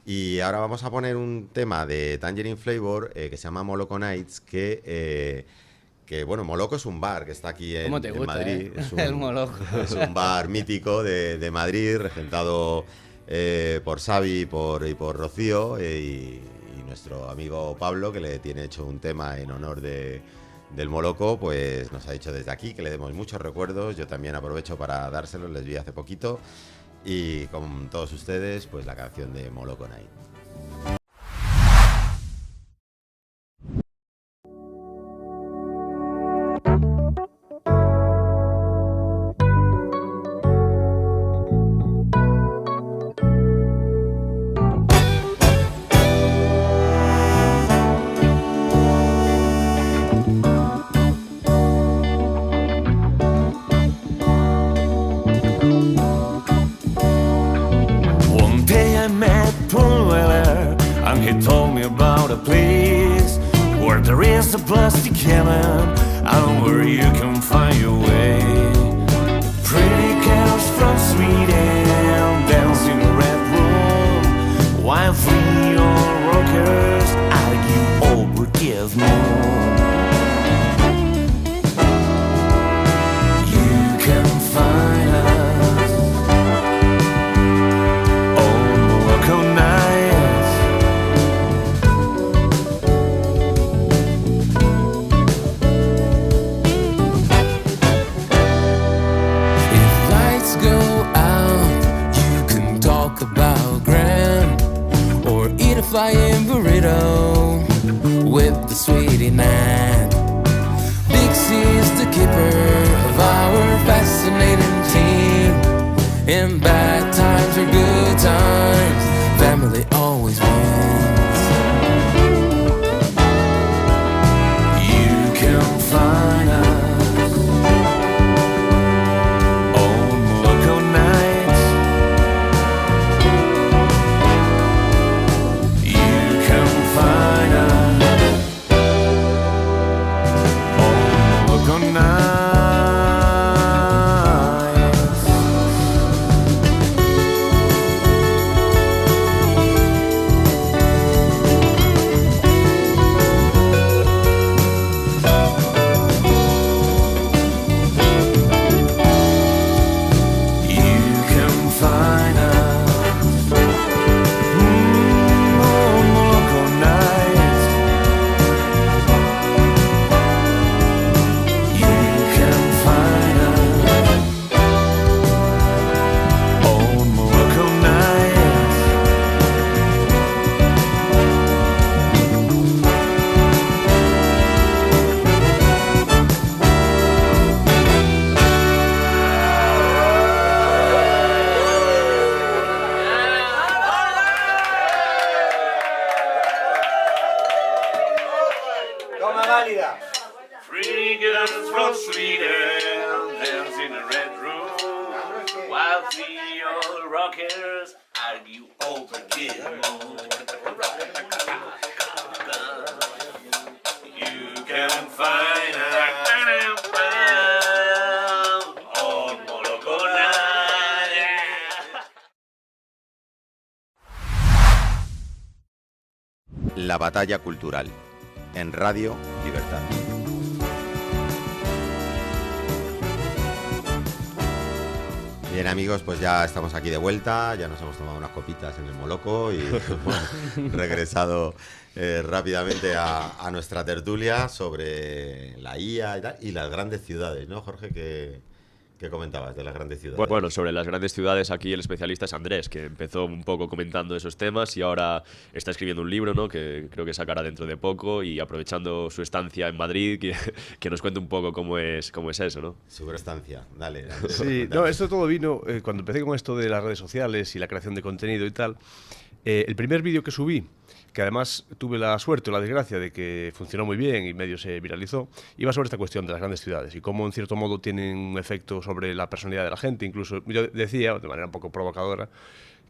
Y ahora vamos a poner un tema de Tangerine Flavor que se llama Moloco Nights, que bueno, Moloco es un bar que está aquí en Madrid. El Moloco. Es un bar mítico de Madrid, regentado por Xavi y por Rocío, y nuestro amigo Pablo, que le tiene hecho un tema en honor del Moloco, pues nos ha dicho desde aquí que le demos muchos recuerdos. Yo también aprovecho para dárselos, les vi hace poquito. Y con todos ustedes, pues la canción de Moloco Night. Plastic cabin, and where you can find your way. Pretty girls from Sweden dancing in a red room, while free on rockers argue over give more. You can find us on local nights. flying burrito with the sweetie nine. Big C's the keeper of our fascinating team. In bad times or good times, family always wins. You can find us on Moloko nights. You can find us on Moloko nights. Pretty girls from Sweden dance in a red room, while three old rockers argue over Gilmore. You can find a on Moloko night. La batalla cultural en Radio Libertad. Bien amigos, pues ya estamos aquí de vuelta, ya nos hemos tomado unas copitas en el Moloko y hemos regresado rápidamente a nuestra tertulia sobre la IA y tal, y las grandes ciudades, ¿no, Jorge? ¿Qué comentabas de las grandes ciudades? Bueno, sobre las grandes ciudades aquí el especialista es Andrés, que empezó un poco comentando esos temas y ahora está escribiendo un libro, ¿no? Que creo que sacará dentro de poco, y aprovechando su estancia en Madrid, que nos cuente un poco cómo es eso, ¿no? Su estancia, dale. Sí, no, esto todo vino cuando empecé con esto de las redes sociales y la creación de contenido y tal. El primer vídeo que subí, que además tuve la suerte o la desgracia de que funcionó muy bien y medio se viralizó, iba sobre esta cuestión de las grandes ciudades y cómo en cierto modo tienen un efecto sobre la personalidad de la gente. Incluso yo decía, de manera un poco provocadora,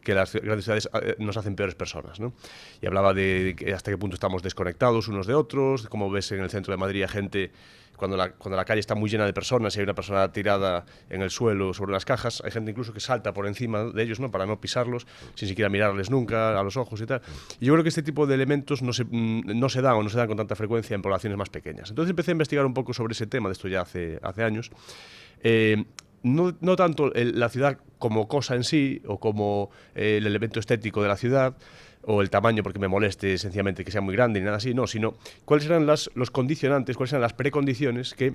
que las grandes ciudades nos hacen peores personas, ¿no? Y hablaba de hasta qué punto estamos desconectados unos de otros, de cómo ves en el centro de Madrid a gente, cuando la calle está muy llena de personas y hay una persona tirada en el suelo sobre las cajas, hay gente incluso que salta por encima de ellos, ¿no? Para no pisarlos, sin siquiera mirarles nunca a los ojos y tal. Y yo creo que este tipo de elementos no se dan con tanta frecuencia en poblaciones más pequeñas. Entonces empecé a investigar un poco sobre ese tema, de esto ya hace años. No tanto la ciudad como cosa en sí, o como el elemento estético de la ciudad, o el tamaño porque me moleste sencillamente que sea muy grande ni nada así, no, sino cuáles eran los condicionantes, cuáles eran las precondiciones que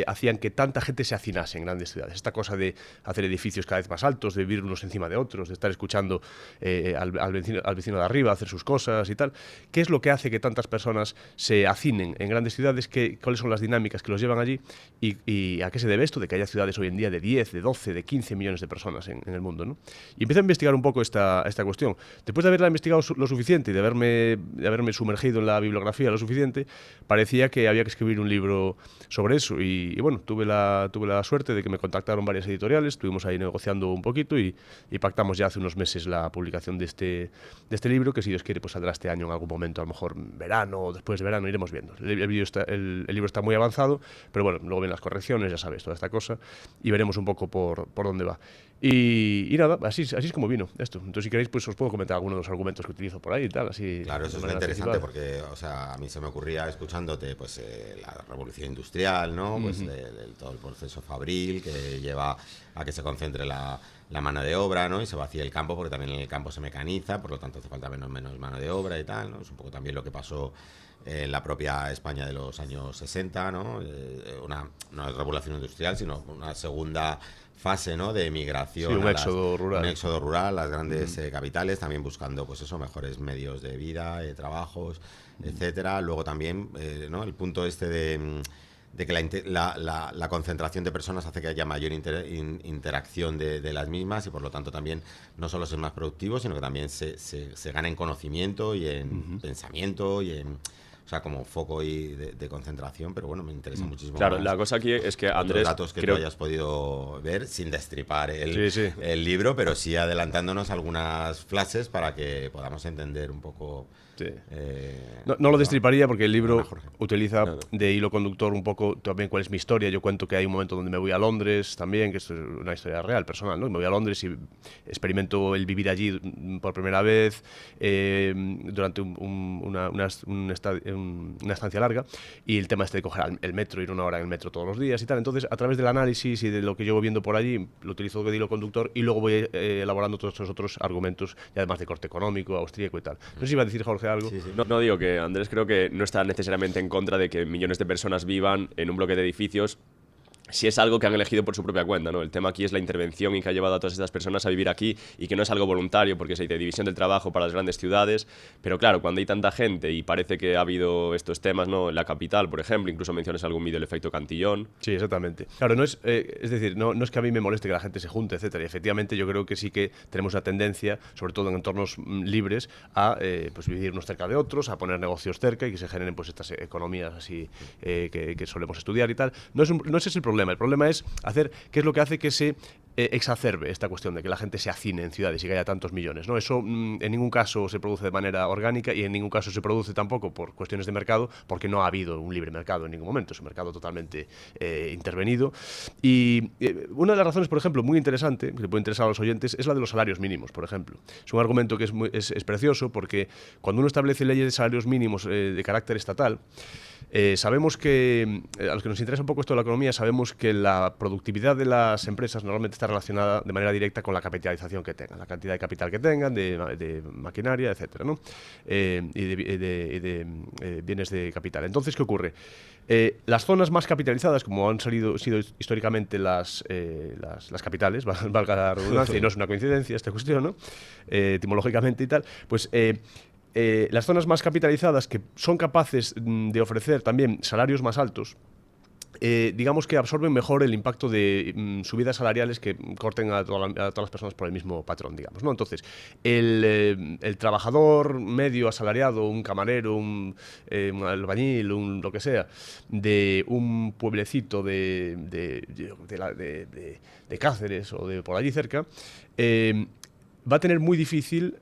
hacían que tanta gente se hacinase en grandes ciudades. Esta cosa de hacer edificios cada vez más altos, de vivir unos encima de otros, de estar escuchando al vecino de arriba hacer sus cosas y tal. ¿Qué es lo que hace que tantas personas se hacinen en grandes ciudades? ¿Cuáles son las dinámicas que los llevan allí? ¿Y a qué se debe esto de que haya ciudades hoy en día de 10, de 12, de 15 millones de personas en el mundo, ¿no? Y empecé a investigar un poco esta cuestión. Después de haberla investigado lo suficiente y de haberme sumergido en la bibliografía lo suficiente, parecía que había que escribir un libro sobre eso. Y bueno, tuve la suerte de que me contactaron varias editoriales, estuvimos ahí negociando un poquito y pactamos ya hace unos meses la publicación de este libro, que si Dios quiere pues saldrá este año en algún momento, a lo mejor verano o después de verano, iremos viendo. El libro está muy avanzado, pero bueno, luego vienen las correcciones, ya sabes, toda esta cosa, y veremos un poco por dónde va. Y nada, así es como vino esto. Entonces, si queréis, pues os puedo comentar algunos de los argumentos que utilizo por ahí y tal. Así, claro, eso es muy interesante porque, o sea, a mí se me ocurría escuchándote, pues, la revolución industrial, ¿no? Pues todo el proceso fabril que lleva a que se concentre la mano de obra, ¿no? Y se vacía el campo porque también en el campo se mecaniza, por lo tanto hace falta menos mano de obra y tal, ¿no? Es un poco también lo que pasó en la propia España de los años 60, ¿no? No es revolución industrial, sino una segunda fase, ¿no?, de migración, sí, un éxodo rural. Un éxodo rural, las grandes capitales, también buscando, pues eso, mejores medios de vida, trabajos, etcétera. Luego también, ¿no?, el punto este de que la concentración de personas hace que haya mayor interacción de las mismas, y por lo tanto también no solo ser más productivos, sino que también se gana en conocimiento y en pensamiento y en... O sea, como foco de concentración, pero bueno, me interesa muchísimo. Claro, más la cosa aquí es que Andrés... Los datos que tú hayas podido ver, sin destripar el libro, pero sí adelantándonos algunas frases para que podamos entender un poco... Sí. No lo destriparía porque el libro utiliza de hilo conductor un poco también cuál es mi historia. Yo cuento que hay un momento donde me voy a Londres también, que esto es una historia real, personal, ¿no? Me voy a Londres y experimento el vivir allí por primera vez durante una estancia larga, y el tema este de coger el metro, ir 1 hora en el metro todos los días y tal. Entonces, a través del análisis y de lo que yo voy viendo por allí, lo utilizo de hilo conductor y luego voy elaborando todos estos otros argumentos, y además de corte económico, austríaco y tal. No sé si iba a decir, Jorge, algo. Sí, sí. No digo que Andrés creo que no está necesariamente en contra de que millones de personas vivan en un bloque de edificios si es algo que han elegido por su propia cuenta, ¿no? El tema aquí es la intervención y que ha llevado a todas estas personas a vivir aquí, y que no es algo voluntario, porque se dice división del trabajo para las grandes ciudades, pero claro, cuando hay tanta gente y parece que ha habido estos temas, ¿no? En la capital, por ejemplo, incluso mencionas algún vídeo, el efecto Cantillón. Sí, exactamente. Claro, no es decir, no es que a mí me moleste que la gente se junte, etcétera, y efectivamente yo creo que sí que tenemos una tendencia, sobre todo en entornos libres, a pues vivir unos cerca de otros, a poner negocios cerca y que se generen pues estas economías así que solemos estudiar y tal. No ese es el problema es hacer qué es lo que hace que se exacerbe esta cuestión de que la gente se hacine en ciudades y que haya tantos millones, ¿no? Eso en ningún caso se produce de manera orgánica, y en ningún caso se produce tampoco por cuestiones de mercado, porque no ha habido un libre mercado en ningún momento. Es un mercado totalmente intervenido. Y una de las razones, por ejemplo, muy interesante, que le puede interesar a los oyentes, es la de los salarios mínimos, por ejemplo. Es un argumento que es precioso, porque cuando uno establece leyes de salarios mínimos de carácter estatal, sabemos que, a los que nos interesa un poco esto de la economía, sabemos que la productividad de las empresas normalmente está relacionada de manera directa con la capitalización que tengan, la cantidad de capital que tengan, de maquinaria, etcétera, ¿no? Y de bienes de capital. Entonces, ¿qué ocurre? Las zonas más capitalizadas, como han sido históricamente las capitales, valga la redundancia, y no es una coincidencia esta cuestión, ¿no? Etimológicamente y tal, pues... las zonas más capitalizadas, que son capaces de ofrecer también salarios más altos, digamos que absorben mejor el impacto de subidas salariales que corten a todas las personas por el mismo patrón, digamos, ¿no? Entonces, el trabajador medio asalariado, un camarero, un albañil, lo que sea, de un pueblecito de Cáceres o de por allí cerca, va a tener muy difícil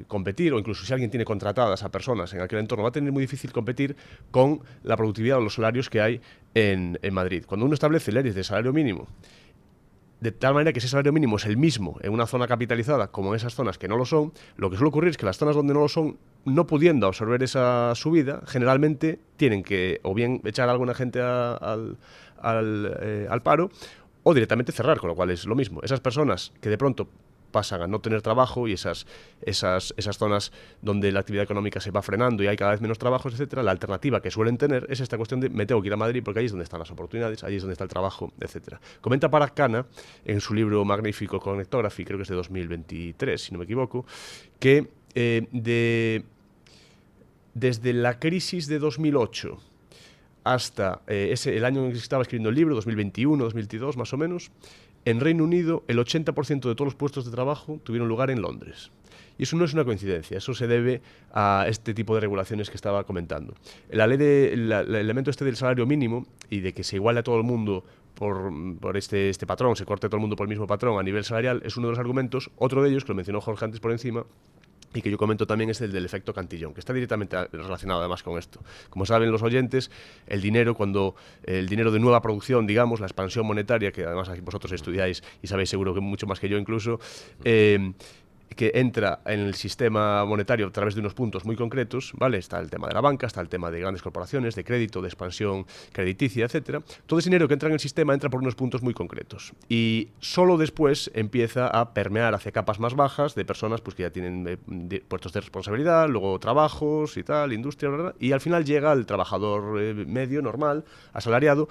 competir, o incluso si alguien tiene contratadas a personas en aquel entorno, va a tener muy difícil competir con la productividad o los salarios que hay en Madrid. Cuando uno establece leyes de salario mínimo, de tal manera que ese salario mínimo es el mismo en una zona capitalizada como en esas zonas que no lo son, lo que suele ocurrir es que las zonas donde no lo son, no pudiendo absorber esa subida, generalmente tienen que o bien echar a alguna gente al paro, o directamente cerrar, con lo cual es lo mismo. Esas personas que de pronto pasan a no tener trabajo, y esas zonas donde la actividad económica se va frenando y hay cada vez menos trabajos, etcétera, la alternativa que suelen tener es esta cuestión de me tengo que ir a Madrid porque ahí es donde están las oportunidades, ahí es donde está el trabajo, etcétera. Comenta Parag Khanna en su libro magnífico Connectography, creo que es de 2023, si no me equivoco, que desde la crisis de 2008 hasta el año en que estaba escribiendo el libro, 2021, 2022 más o menos, en Reino Unido el 80% de todos los puestos de trabajo tuvieron lugar en Londres. Y eso no es una coincidencia, eso se debe a este tipo de regulaciones que estaba comentando. La ley el elemento este del salario mínimo y de que se iguale a todo el mundo por este patrón, se corte a todo el mundo por el mismo patrón a nivel salarial, es uno de los argumentos. Otro de ellos, que lo mencionó Jorge antes por encima, y que yo comento también, es el del efecto Cantillón, que está directamente relacionado además con esto. Como saben los oyentes, el dinero de nueva producción, digamos, la expansión monetaria, que además aquí vosotros estudiáis y sabéis seguro que mucho más que yo incluso, que entra en el sistema monetario a través de unos puntos muy concretos, ¿vale? Está el tema de la banca, está el tema de grandes corporaciones, de crédito, de expansión crediticia, etcétera. Todo ese dinero que entra en el sistema entra por unos puntos muy concretos y solo después empieza a permear hacia capas más bajas de personas pues, que ya tienen puestos de responsabilidad, luego trabajos y tal, industria, bla, bla, y al final llega al trabajador medio, normal, asalariado.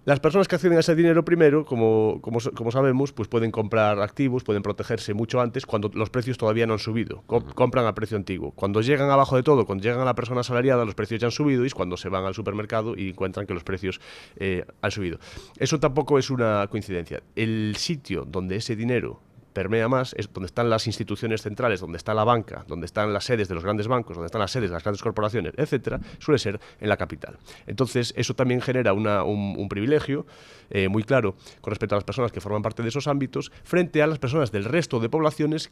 Las personas que acceden a ese dinero primero, como sabemos, pues pueden comprar activos, pueden protegerse mucho antes cuando los precios todavía no han subido. Compran al precio antiguo. Cuando llegan abajo de todo, cuando llegan a la persona asalariada, los precios ya han subido y es cuando se van al supermercado y encuentran que los precios han subido. Eso tampoco es una coincidencia. El sitio donde ese dinero permea más, es donde están las instituciones centrales, donde está la banca, donde están las sedes de los grandes bancos, donde están las sedes de las grandes corporaciones, etcétera, suele ser en la capital. Entonces, eso también genera un privilegio muy claro con respecto a las personas que forman parte de esos ámbitos frente a las personas del resto de poblaciones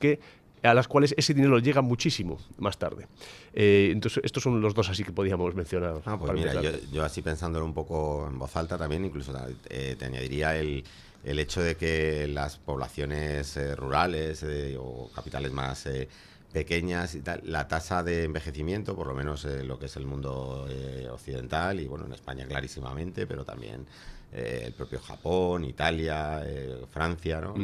a las cuales ese dinero llega muchísimo más tarde. Entonces, estos son los dos así que podíamos mencionar. Pues mira, yo así pensándolo un poco en voz alta también, incluso te añadiría el hecho de que las poblaciones rurales o capitales más pequeñas y tal, la tasa de envejecimiento, por lo menos lo que es el mundo occidental y bueno, en España clarísimamente, pero también el propio Japón, Italia, Francia, ¿no?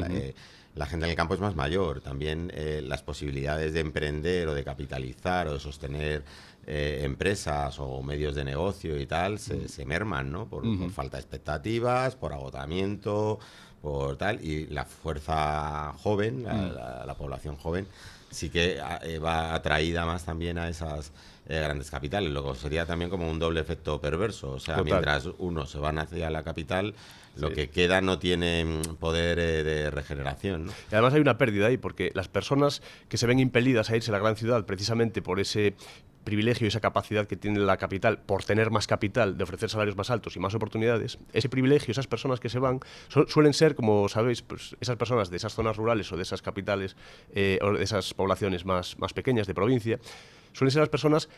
La gente en el campo es más mayor. También las posibilidades de emprender o de capitalizar o de sostener empresas o medios de negocio y tal se merman, ¿no? Por falta de expectativas, por agotamiento, por tal. Y la fuerza joven, la población joven, sí que va atraída más también a esas grandes capitales. Luego sería también como un doble efecto perverso. O sea, total, mientras unos se van hacia la capital, lo que queda no tiene poder de regeneración, ¿no? Y además hay una pérdida ahí, porque las personas que se ven impelidas a irse a la gran ciudad precisamente por ese privilegio y esa capacidad que tiene la capital por tener más capital, de ofrecer salarios más altos y más oportunidades, ese privilegio, esas personas que se van, suelen ser, como sabéis, pues esas personas de esas zonas rurales o de esas capitales o de esas poblaciones más pequeñas de provincia, suelen ser las personas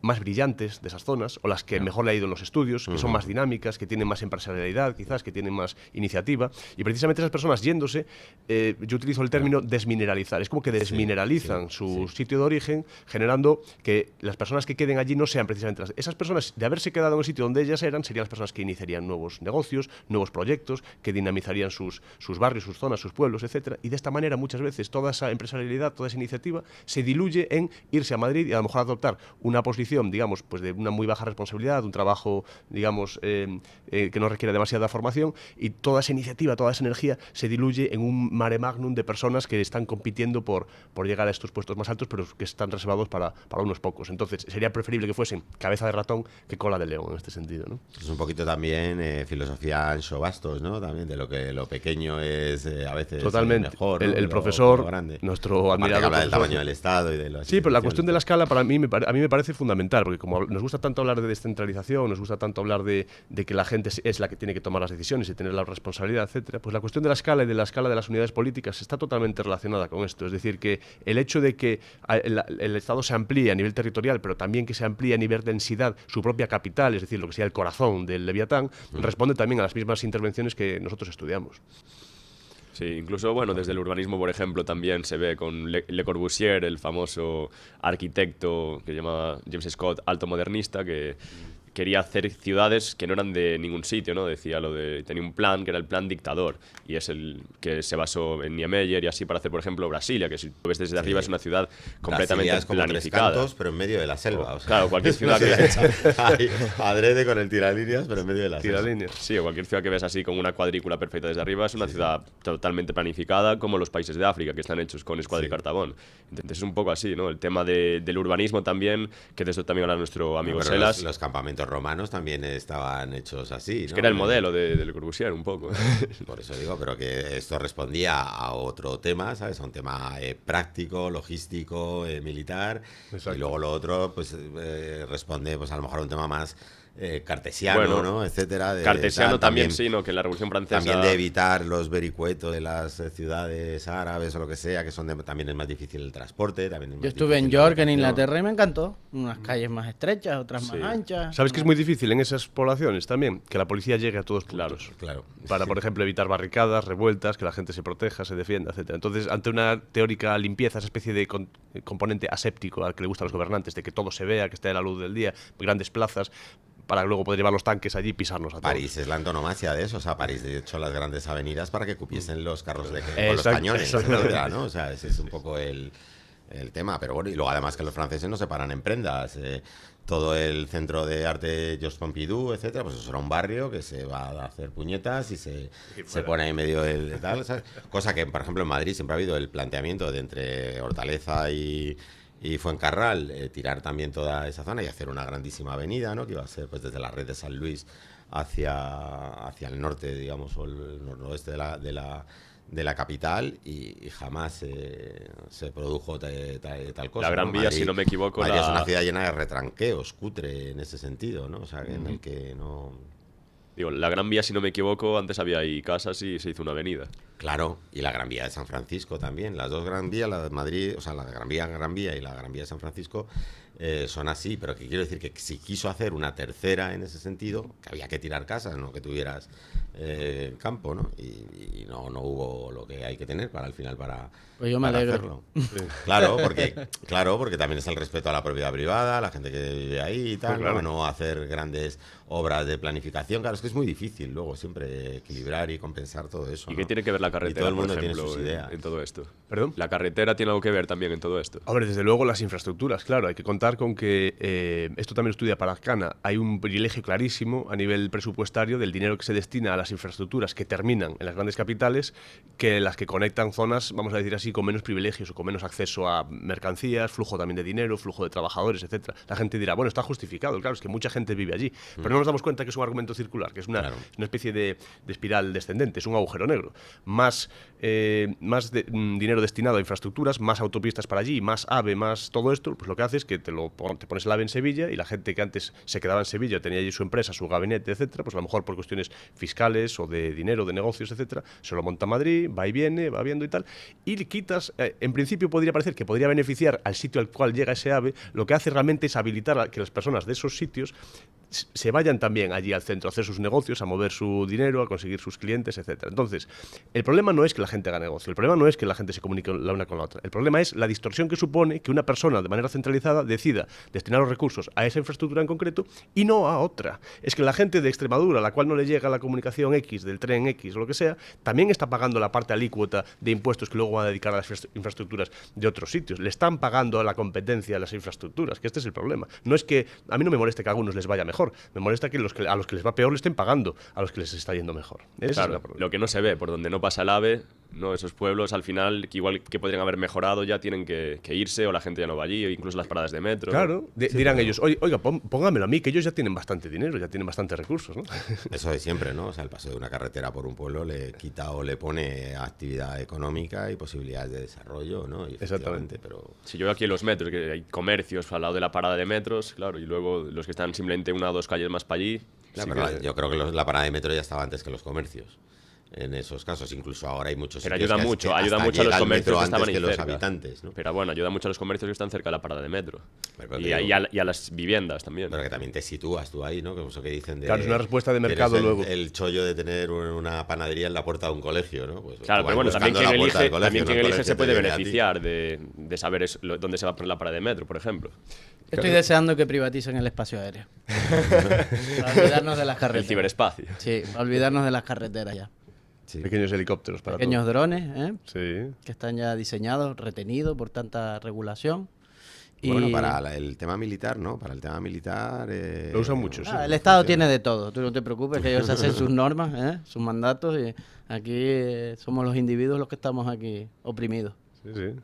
más brillantes de esas zonas, o las que mejor le ha ido en los estudios, que son más dinámicas, que tienen más empresarialidad, quizás, que tienen más iniciativa, y precisamente esas personas yéndose, yo utilizo el término desmineralizar, es como que desmineralizan su sitio de origen, generando que las personas que queden allí no sean precisamente esas personas, de haberse quedado en el sitio donde ellas eran, serían las personas que iniciarían nuevos negocios, nuevos proyectos, que dinamizarían sus barrios, sus zonas, sus pueblos, etcétera, y de esta manera muchas veces toda esa empresarialidad, toda esa iniciativa se diluye en irse a Madrid y a lo mejor adoptar una posición, digamos, pues de una muy baja responsabilidad, un trabajo, digamos, que no requiere demasiada formación, y toda esa iniciativa, toda esa energía se diluye en un mare magnum de personas que están compitiendo por llegar a estos puestos más altos, pero que están reservados para unos pocos. Entonces, sería preferible que fuesen cabeza de ratón que cola de león en este sentido, ¿no? Es un poquito también filosofía Anxo Bastos, ¿no? También de lo que lo pequeño es a veces totalmente mejor, ¿no? El profesor, nuestro admirado, habla del tamaño del Estado y de las... Sí, pero la cuestión de la escala para mí a mí me parece fundamental, porque como nos gusta tanto hablar de descentralización, nos gusta tanto hablar de que la gente es la que tiene que tomar las decisiones y tener la responsabilidad, etcétera, pues la cuestión de la escala y de la escala de las unidades políticas está totalmente relacionada con esto. Es decir, que el hecho de que el Estado se amplíe a nivel territorial, pero también que se amplíe a nivel densidad su propia capital, es decir, lo que sea el corazón del Leviatán, responde también a las mismas intervenciones que nosotros estudiamos. Sí, incluso, bueno, desde el urbanismo, por ejemplo, también se ve con Le Corbusier, el famoso arquitecto que se llama James Scott, alto modernista, que quería hacer ciudades que no eran de ningún sitio, ¿no? Tenía un plan que era el plan dictador, y es el que se basó en Niemeyer y así para hacer, por ejemplo, Brasilia, que si lo ves desde arriba es una ciudad completamente es como planificada. 3 cantos, pero en medio de la selva. O sea, claro, cualquier ciudad que adrede con el tiralíneas, pero en medio de la selva. Sí, o cualquier ciudad que ves así con una cuadrícula perfecta desde arriba es una ciudad totalmente planificada, como los países de África, que están hechos con escuadra y cartabón. Entonces es un poco así, ¿no? El tema del urbanismo también, que de eso también habla nuestro amigo Selas. Los campamentos romanos también estaban hechos así, ¿no? Es que era el modelo de Le Corbusier un poco. Por eso digo, pero que esto respondía a otro tema, ¿sabes? A un tema práctico, logístico, militar. Exacto. Y luego lo otro, pues responde, pues a lo mejor a un tema más cartesiano, Bueno, ¿no? Etcétera. Cartesiano también, sí, ¿no? Que en la Revolución Francesa... También de evitar los vericuetos de las ciudades árabes o lo que sea, que son también es más difícil el transporte. También es más Yo estuve en difícil la York, en navegación. Inglaterra, y me encantó. Unas calles más estrechas, otras más anchas. ¿Sabes que es muy difícil en esas poblaciones también? Que la policía llegue a todos puntos. Claro. Para, por ejemplo, evitar barricadas, revueltas, que la gente se proteja, se defienda, etc. Entonces, ante una teórica limpieza, esa especie de componente aséptico al que le gusta a los gobernantes, de que todo se vea, que esté a la luz del día, grandes plazas, para luego poder llevar los tanques allí y pisarnos a todos. París es la antonomasia de eso, o sea, París de hecho las grandes avenidas para que cupiesen los carros con los Exacto, cañones, exactamente. etcétera, ¿no? O sea, ese es un poco el tema, pero bueno, y luego además que los franceses no se paran en prendas, todo el centro de arte Georges Pompidou, etcétera, pues eso era un barrio que se va a hacer puñetas y se pone ahí medio el tal, ¿sabes? Cosa que, por ejemplo, en Madrid siempre ha habido el planteamiento de entre Hortaleza y Fuencarral, tirar también toda esa zona y hacer una grandísima avenida, ¿no? Que iba a ser pues desde la red de San Luis hacia el norte, digamos, o el noroeste de la capital, y jamás se produjo tal cosa. La Gran ¿no? Vía, si no me equivoco, Madrid es una ciudad llena de retranqueos, cutre en ese sentido, ¿no? O sea, en el que no... Digo, la Gran Vía, si no me equivoco, antes había ahí casas y se hizo una avenida. Claro, y la Gran Vía de San Francisco también. Las dos Gran Vías, la de Madrid, o sea, la Gran Vía y la Gran Vía de San Francisco son así, pero que quiero decir que si quiso hacer una tercera en ese sentido, que había que tirar casas, no que tuvieras campo, ¿no? Y no hubo lo que hay que tener para al final Pues yo me alegro. hacerlo. Claro, porque también es el respeto a la propiedad privada, la gente que vive ahí y tal, Pues claro. no hacer grandes obras de planificación. Claro, es que es muy difícil luego siempre equilibrar y compensar todo eso. ¿Y ¿no? qué tiene que ver la Y carretera, todo el mundo por tiene ejemplo, sus ideas. en todo esto? ¿Perdón? ¿La carretera tiene algo que ver también en todo esto? A ver, desde luego las infraestructuras, claro, hay que contar con que esto también lo estudia Paracana, hay un privilegio clarísimo a nivel presupuestario del dinero que se destina a las infraestructuras que terminan en las grandes capitales que las que conectan zonas, vamos a decir así, con menos privilegios o con menos acceso a mercancías, flujo también de dinero, flujo de trabajadores, etcétera. La gente dirá, bueno, está justificado, claro, es que mucha gente vive allí, pero no nos damos cuenta que es un argumento circular, que es una especie de espiral descendente, es un agujero negro. Más dinero destinado a infraestructuras, más autopistas para allí, más AVE, más todo esto, pues lo que hace es que te pones el AVE en Sevilla y la gente que antes se quedaba en Sevilla, tenía allí su empresa, su gabinete, etcétera, pues a lo mejor por cuestiones fiscales o de dinero, de negocios, etcétera, se lo monta a Madrid, va y viene, va viendo y tal, y le quitas, en principio podría parecer que podría beneficiar al sitio al cual llega ese AVE, lo que hace realmente es habilitar a que las personas de esos sitios se vayan también allí al centro a hacer sus negocios, a mover su dinero, a conseguir sus clientes, etcétera. Entonces, el problema no es que la gente haga negocio, el problema no es que la gente se comunique la una con la otra, el problema es la distorsión que supone que una persona de manera centralizada decida destinar los recursos a esa infraestructura en concreto y no a otra. Es que la gente de Extremadura, a la cual no le llega la comunicación X, del tren X o lo que sea, también está pagando la parte alícuota de impuestos que luego van a dedicar a las infraestructuras de otros sitios. Le están pagando a la competencia a las infraestructuras, que este es el problema. No es que a mí no me moleste que a algunos les vaya mejor, me molesta que a los que les va peor le estén pagando a los que les está yendo mejor. Claro, lo que no se ve, por donde no pasa el AVE, ¿no? Esos pueblos al final, que igual que podrían haber mejorado, ya tienen que irse, o la gente ya no va allí, o incluso las paradas de metro. Claro, dirán ellos, oiga, póngamelo a mí, que ellos ya tienen bastante dinero, ya tienen bastantes recursos, ¿no? Eso de siempre, ¿no? O sea, el paso de una carretera por un pueblo le quita o le pone actividad económica y posibilidades de desarrollo, ¿no? Y exactamente. Pero... Si yo veo aquí en los metros, que hay comercios al lado de la parada de metros, claro, y luego los que están simplemente una o dos calles más para allí... Claro, pero yo creo que la parada de metro ya estaba antes que los comercios. En esos casos, incluso ahora hay muchos pero sitios ayuda mucho a los comercios que estaban ahí que los cerca. habitantes, ¿no? Pero bueno, ayuda mucho a los comercios que están cerca de la parada de metro. Pero Y a las viviendas también. Pero que también te sitúas tú ahí, ¿no? Como eso que dicen de... Claro, es una respuesta de mercado tienes luego. El chollo de tener una panadería en la puerta de un colegio, ¿no? Pues Claro, tú pero vas bueno, también buscando quien la puerta del colegio, elige, ¿no? El colegio se te puede viene a ti. beneficiar de saber dónde se va a poner la parada de metro, por ejemplo. Estoy deseando que privaticen el espacio aéreo. Para olvidarnos de las El carreteras. ciberespacio. Sí, para olvidarnos de las carreteras ya. Sí. Pequeños helicópteros para Pequeños todo. drones, Sí. que están ya diseñados, retenidos por tanta regulación. Y Bueno, para el tema militar, ¿no? Para el tema militar... Lo usan mucho, sí. el Estado tiene de todo. Tú no te preocupes, que ellos hacen sus normas, sus mandatos, y aquí somos los individuos los que estamos aquí oprimidos. Sí, sí.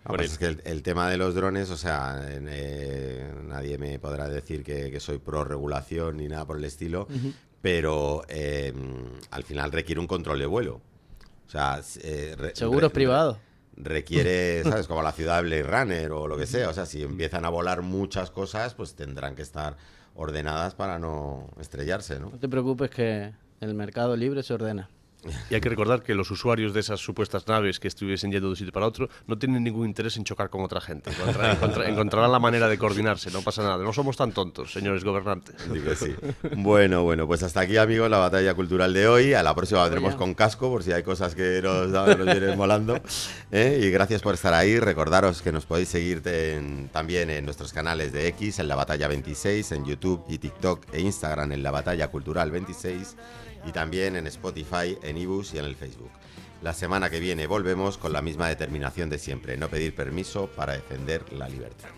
Pues es que el tema de los drones, o sea, nadie me podrá decir que soy pro regulación ni nada por el estilo, pero al final requiere un control de vuelo. O sea, Seguros privados. Requiere, ¿sabes? Como la ciudad de Blade Runner o lo que sea. O sea, si empiezan a volar muchas cosas, pues tendrán que estar ordenadas para no estrellarse, ¿no? No te preocupes que el mercado libre se ordena. Y hay que recordar que los usuarios de esas supuestas naves que estuviesen yendo de un sitio para otro no tienen ningún interés en chocar con otra gente. Encontrarán la manera de coordinarse, no pasa nada. No somos tan tontos, señores gobernantes. Digo, sí. Bueno, pues hasta aquí, amigos, la batalla cultural de hoy. A la próxima vendremos con casco, por si hay cosas que nos vienen volando. Y gracias por estar ahí. Recordaros que nos podéis seguir también en nuestros canales de X, en La Batalla 26, en YouTube y TikTok e Instagram en La Batalla Cultural 26, y también en Spotify, en iBooks y en el Facebook. La semana que viene volvemos con la misma determinación de siempre, no pedir permiso para defender la libertad.